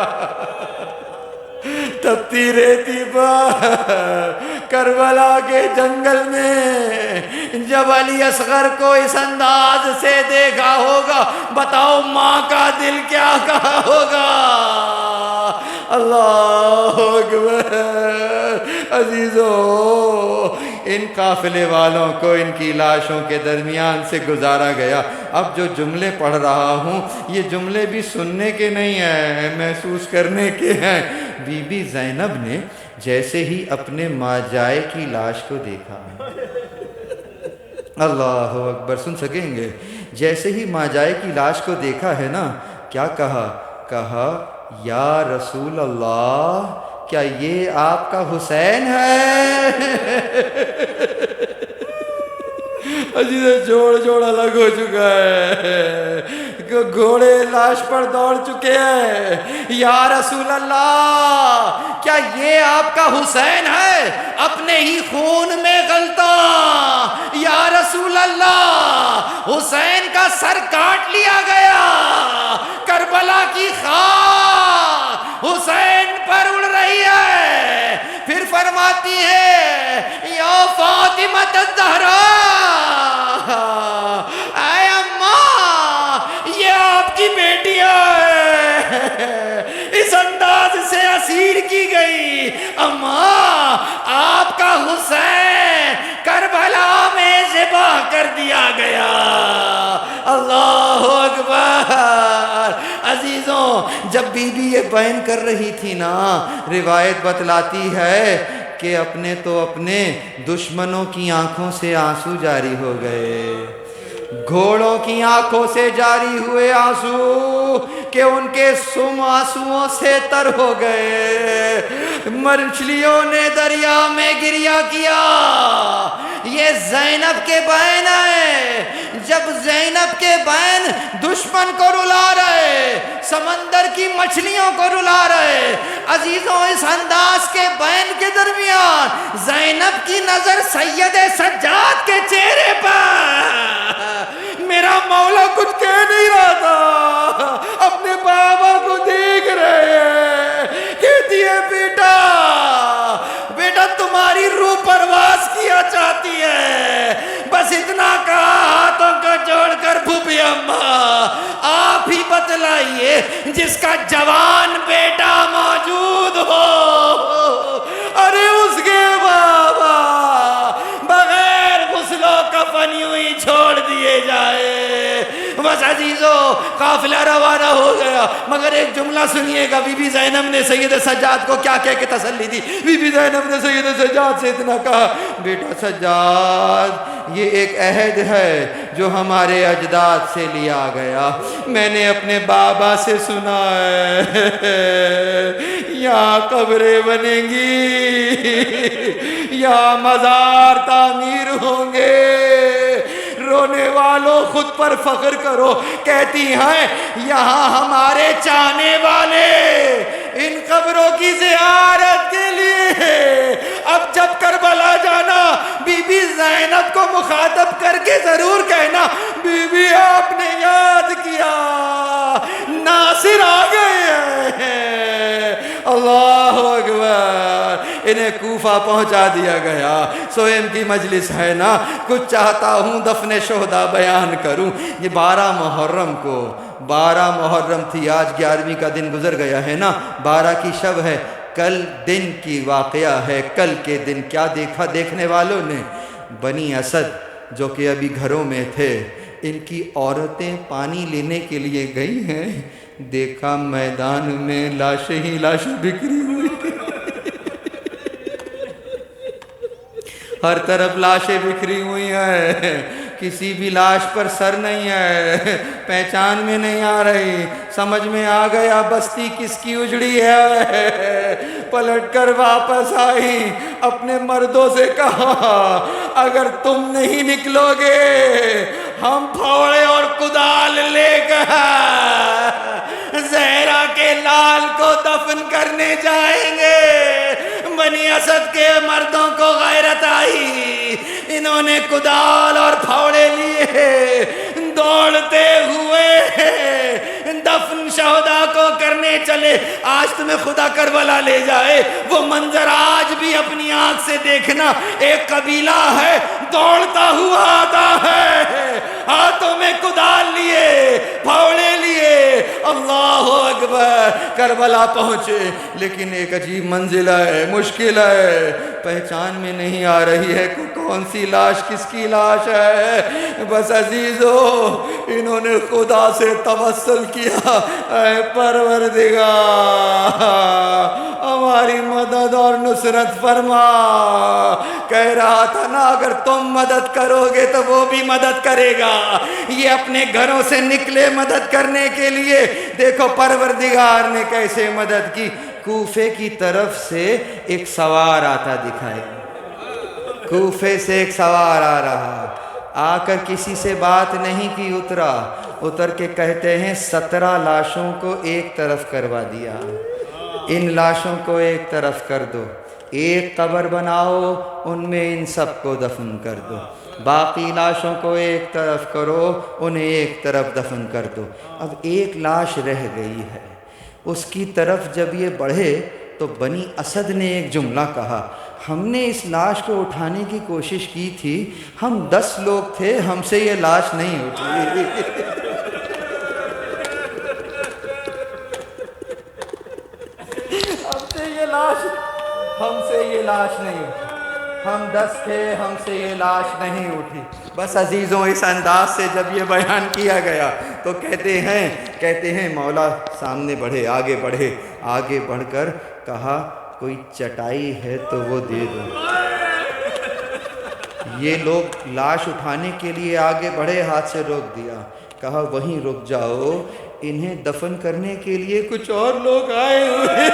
تپتی ریتی پر کربلا کے جنگل میں جب علی اصغر کو اس انداز سے دیکھا ہوگا، بتاؤ ماں کا دل کیا کہا ہوگا۔ اللہ اکبر۔ عزیزو، ان قافلے والوں کو ان کی لاشوں کے درمیان سے گزارا گیا۔ اب جو جملے پڑھ رہا ہوں، یہ جملے بھی سننے کے نہیں ہیں، محسوس کرنے کے ہیں۔ بی بی زینب نے جیسے ہی اپنے ماجائے کی لاش کو دیکھا، اللہ اکبر، سن سکیں گے، جیسے ہی ماجائے کی لاش کو دیکھا ہے نا، کیا کہا؟ کہا، یا رسول اللہ، کیا یہ آپ کا حسین ہے؟ عزیز، جوڑ الگ ہو چکا ہے، گھوڑے لاش پر دوڑ چکے ہیں۔ یا رسول اللہ، کیا یہ آپ کا حسین ہے، اپنے ہی خون میں غلطا؟ یا رسول اللہ، حسین کا سر کاٹ لیا گیا، کربلا کی خاک حسین پر اڑ رہی ہے۔ پھر فرماتی ہے، یا فاطمہ الزہرا، اے اماں، یہ آپ کی بیٹیاں ہیں، اس انداز سے اسیر کی گئی۔ اماں، آپ کا حسین کربلا میں ذبح کر دیا گیا۔ اللہ اکبر۔ عزیزوں، جب بی بی یہ بیان کر رہی تھی نا، روایت بتلاتی ہے کہ اپنے دشمنوں کی آنکھوں سے آنسو جاری ہو گئے، گھوڑوں کی آنکھوں سے جاری ہوئے آنسو کہ ان کے سم آنسوؤں سے تر ہو گئے، مچھلیوں نے دریا میں گریا کیا۔ یہ زینب کے بہن ہے، جب زینب کے بہن دشمن کو رلا رہے، سمندر کی مچھلیوں کو رلا رہے، عزیزوں، اس انداز کے بہن کے درمیان زینب کی نظر سید سجاد کے چہرے پر، میرا مولا کچھ کہہ نہیں رہا تھا، اپنے بابا کو دیکھ رہے ہیں، کہتی ہے، بیٹا تمہاری روح پرواز کیا چاہتی ہے، بس اتنا کہا ہاتھوں کو جوڑ کر، پھوپھی اماں آپ ہی بتلائیے، جس کا جوان بیٹا موجود ہو، ارے اس کے بابا بغیر غسل و کفن یوں ہی چھوڑ دیے جائے۔ بس عزیزو، قافلہ روانہ ہو گیا، مگر ایک جملہ سنیے گا، بی بی زینب نے سید سجاد کو کیا کہہ کے تسلی دی۔ بی بی زینب نے سید سجاد سے اتنا کہا، بیٹا سجاد، یہ ایک عہد ہے جو ہمارے اجداد سے لیا گیا، میں نے اپنے بابا سے سنا ہے، یہاں قبریں بنیں گی، یہاں مزار تعمیر ہوں گے، رونے والوں خود پر فخر کرو، کہتی ہیں یہاں ہمارے چاہنے والے ان قبروں کی زیارت کے لیے۔ اب جب کربلا جانا بی بی زینب کو مخاطب کر کے ضرور کہنا، بی بی آپ نے یاد کیا ناصر آ گئے ہیں۔ اللہ اکبر۔ انہیں کوفہ پہنچا دیا گیا۔ سوئم کی مجلس ہے نا، کچھ چاہتا ہوں دفن شہداء بیان کروں۔ یہ 12 محرم کو، 12 محرم تھی، آج 11ویں کا دن گزر گیا ہے نا، 12 کی شب ہے، کل دن کی واقعہ ہے۔ کل کے دن کیا دیکھا دیکھنے والوں نے؟ بنی اسد جو کہ ابھی گھروں میں تھے، ان کی عورتیں پانی لینے کے لیے گئی ہیں، دیکھا میدان میں لاشیں ہی لاشیں بکھری ہوئی، ہر طرف لاشیں بکھری ہوئی ہیں، کسی بھی لاش پر سر نہیں ہے، پہچان میں نہیں آ رہی۔ سمجھ میں آ گیا بستی کس کی اجڑی ہے۔ پلٹ کر واپس آئی، اپنے مردوں سے کہا اگر تم نہیں نکلو گے ہم پھاوڑے اور کدال لے کر زہرا کے لال کو دفن کرنے جائیں گے۔ بنی اسد کے مردوں کو غیرت آئی، انہوں نے کدال اور پھاوڑے لیے، دوڑتے ہوئے دفن شہداء کو کرنے چلے۔ آج تمہیں خدا کربلا لے جائے، وہ منظر آج بھی اپنی آنکھ سے دیکھنا۔ ایک قبیلہ ہے دوڑتا ہوا آتا ہے، ہاتھوں میں کدال لیے، پھاوڑے لیے، اللہ اکبر۔ کربلا پہنچے، لیکن ایک عجیب منزل ہے، مشکل ہے، پہچان میں نہیں آ رہی ہے کون سی لاش کس کی لاش ہے۔ بس عزیزو، انہوں نے خدا سے توسل کیا، اے پروردگار ہماری مدد اور نصرت فرما۔ کہہ رہا تھا نا اگر تم مدد کرو گے تو وہ بھی مدد کرے گا۔ یہ اپنے گھروں سے نکلے مدد کرنے کے لیے، دیکھو پروردگار نے کیسے مدد کی۔ کوفے کی طرف سے ایک سوار آتا دکھائے، کوفے سے ایک سوار آ رہا، آ کر کسی سے بات نہیں کی، اتر کے کہتے ہیں 17 لاشوں کو ایک طرف کروا دیا، ان لاشوں کو ایک طرف کر دو، ایک قبر بناؤ، ان میں ان سب کو دفن کر دو، باقی لاشوں کو ایک طرف کرو، انہیں ایک طرف دفن کر دو۔ اب ایک لاش رہ گئی ہے، اس کی طرف جب یہ بڑھے تو بنی اسد نے ایک جملہ کہا، ہم نے اس لاش کو اٹھانے کی کوشش کی تھی، ہم 10 لوگ تھے، ہم سے یہ لاش نہیں اٹھی۔ ہم سے یہ لاش نہیں اٹھی، ہم 10 تھے، ہم سے یہ لاش نہیں اٹھی۔ بس عزیزوں، اس انداز سے جب یہ بیان کیا گیا تو کہتے ہیں مولا سامنے بڑھے، آگے بڑھ کر کہا کوئی چٹائی ہے تو وہ دے دو۔ یہ لوگ لاش اٹھانے کے لیے آگے بڑھے، ہاتھ سے روک دیا، کہا وہیں رک جاؤ، انہیں دفن کرنے کے لیے کچھ اور لوگ آئے ہوئے،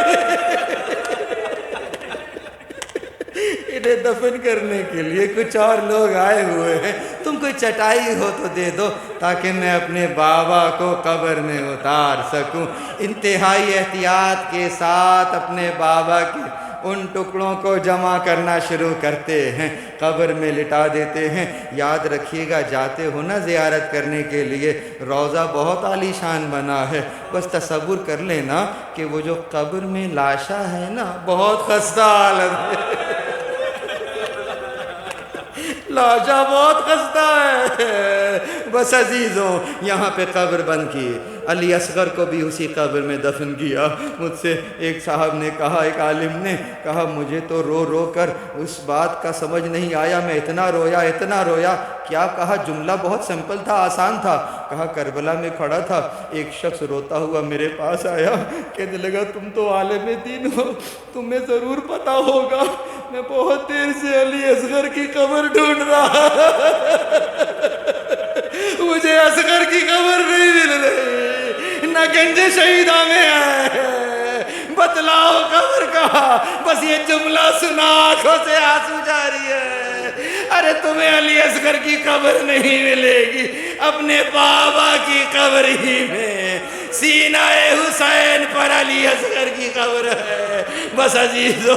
انہیں دفن کرنے کے لیے کچھ اور لوگ آئے ہوئے ہیں، تم کوئی چٹائی ہو تو دے دو تاکہ میں اپنے بابا کو قبر میں اتار سکوں۔ انتہائی احتیاط کے ساتھ اپنے بابا کے ان ٹکڑوں کو جمع کرنا شروع کرتے ہیں، قبر میں لٹا دیتے ہیں۔ یاد رکھیے گا جاتے ہو نا زیارت کرنے کے لیے، روضہ بہت عالی شان بنا ہے، بس تصور کر لینا کہ وہ جو قبر میں لاشا ہے نا بہت خستہ حالت ہے، لاشا بہت خستہ ہے۔ بس عزیزوں، یہاں پہ قبر بند کی، علی اصغر کو بھی اسی قبر میں دفن کیا۔ مجھ سے ایک صاحب نے کہا، ایک عالم نے کہا مجھے تو رو کر اس بات کا سمجھ نہیں آیا، میں اتنا رویا۔ کیا کہا؟ جملہ بہت سمپل تھا، آسان تھا۔ کہا کربلا میں کھڑا تھا، ایک شخص روتا ہوا میرے پاس آیا، کہنے لگا تم تو عالم دین ہو، تمہیں ضرور پتہ ہوگا، میں بہت دیر سے علی اصغر کی قبر ڈھونڈ رہا، مجھے اصغر کی قبر نہیں مل رہی، نہ گنج شہیدہ میں ہے، بتلاؤ قبر کا۔ بس یہ جملہ سنا آنکھوں سے آنسو جاری ہے، ارے تمہیں علی اصغر کی قبر نہیں ملے گی، اپنے بابا کی قبر ہی میں سینہ حسین پر علی اصغر کی قبر ہے۔ بس عزیزو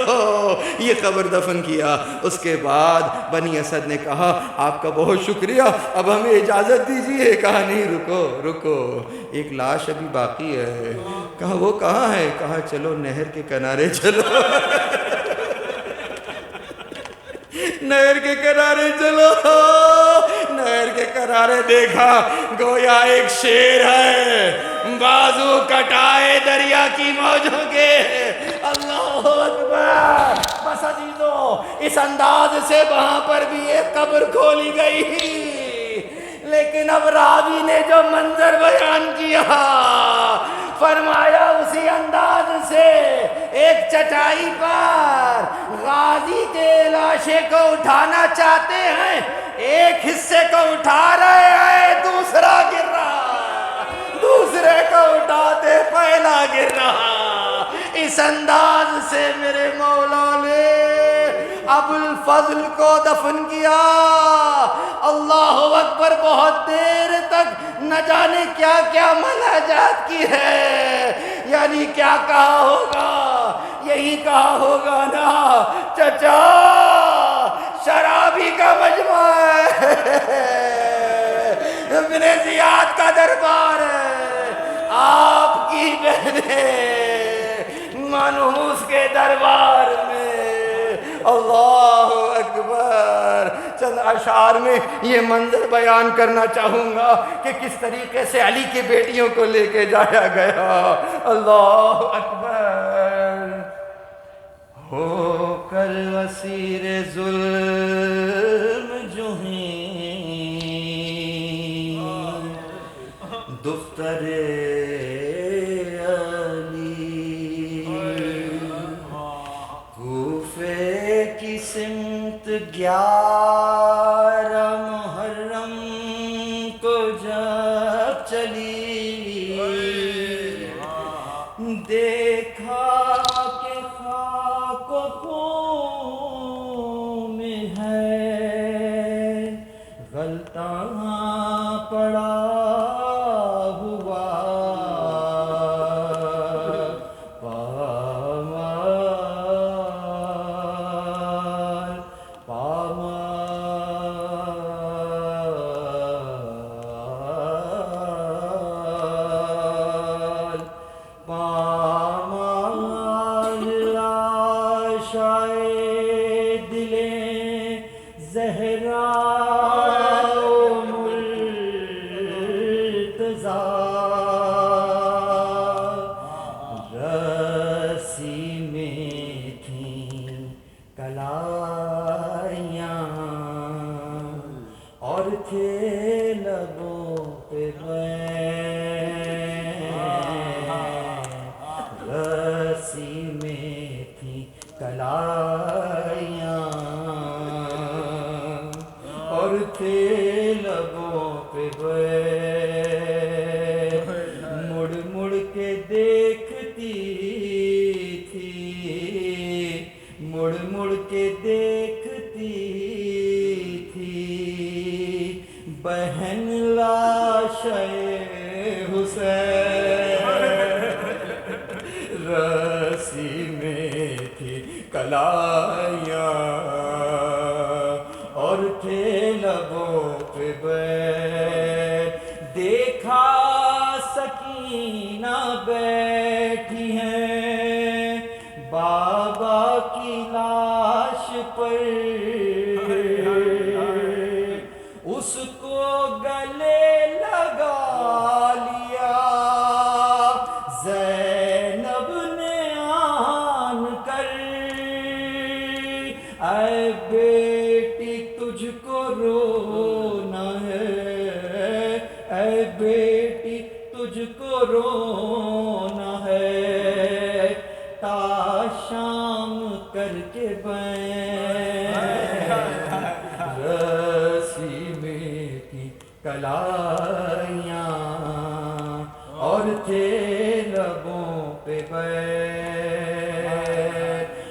یہ قبر دفن کیا۔ اس کے بعد بنی اسد نے کہا آپ کا بہت شکریہ، اب ہمیں اجازت دیجیے۔ کہا نہیں، رکو، ایک لاش ابھی باقی ہے۔ کہا وہ کہاں ہے؟ کہا چلو نہر کے کنارے چلو۔ نہر کے کنارے چلو۔ نہر کے کنارے دیکھا گویا ایک شیر ہے، بازو کٹائے دریا کی موجوں کے۔ اللہ اکبر۔ بس عزیزو اس انداز سے وہاں پر بھی ایک قبر کھولی گئی، لیکن اب راوی نے جو منظر بیان کیا فرمایا اسی انداز سے ایک چٹائی پر غازی کے لاشے کو اٹھانا چاہتے ہیں، ایک حصے کو اٹھا رہے ہیں، دوسرا گر رہا، دوسرے کو اٹھاتے پہلا گر رہا۔ اس انداز سے میرے مولا نے ابو الفضل کو دفن کیا۔ اللہ اکبر۔ بہت دیر تک نہ جانے کیا کیا مناجات کی ہے، یعنی کیا کہا ہوگا، یہی کہا ہوگا نا چچا شرابی کا مجمع ہے، ابن زیاد کا دربار ہے، آپ کی بہنیں منحوس کے دربار میں۔ اللہ اکبر۔ چند اشعار میں یہ منظر بیان کرنا چاہوں گا کہ کس طریقے سے علی کی بیٹیوں کو لے کے جایا گیا۔ اللہ اکبر۔ ہو کر اسیر ظلم جو ہیں دفتر سمت 11 محرم کو جب چلی، دیکھا کہ خاک و خون میں ہے غلطاں پڑا ہوا،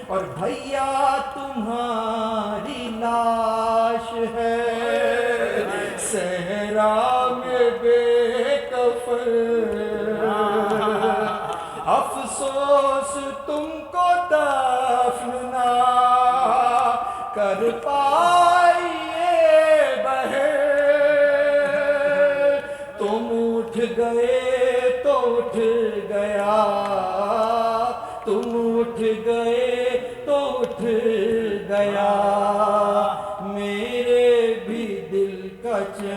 اور بھیا تمہاری لاش کر پائیے بہن، تم اٹھ گئے تو اٹھ گیا، تم اٹھ گئے تو اٹھ گیا، میرے بھی دل کا چین،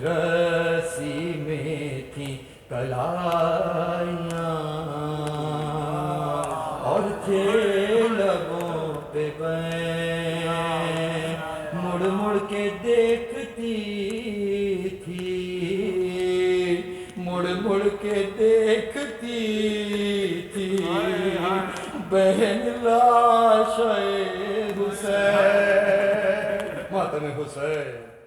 رسی میں تھی کلائیاں اور تھے لبوں پہ بین، مڑ مڑ کے دیکھتی تھی، مڑ مڑ کے دیکھتی تھی بہن لاش حسین، ماتم حسین۔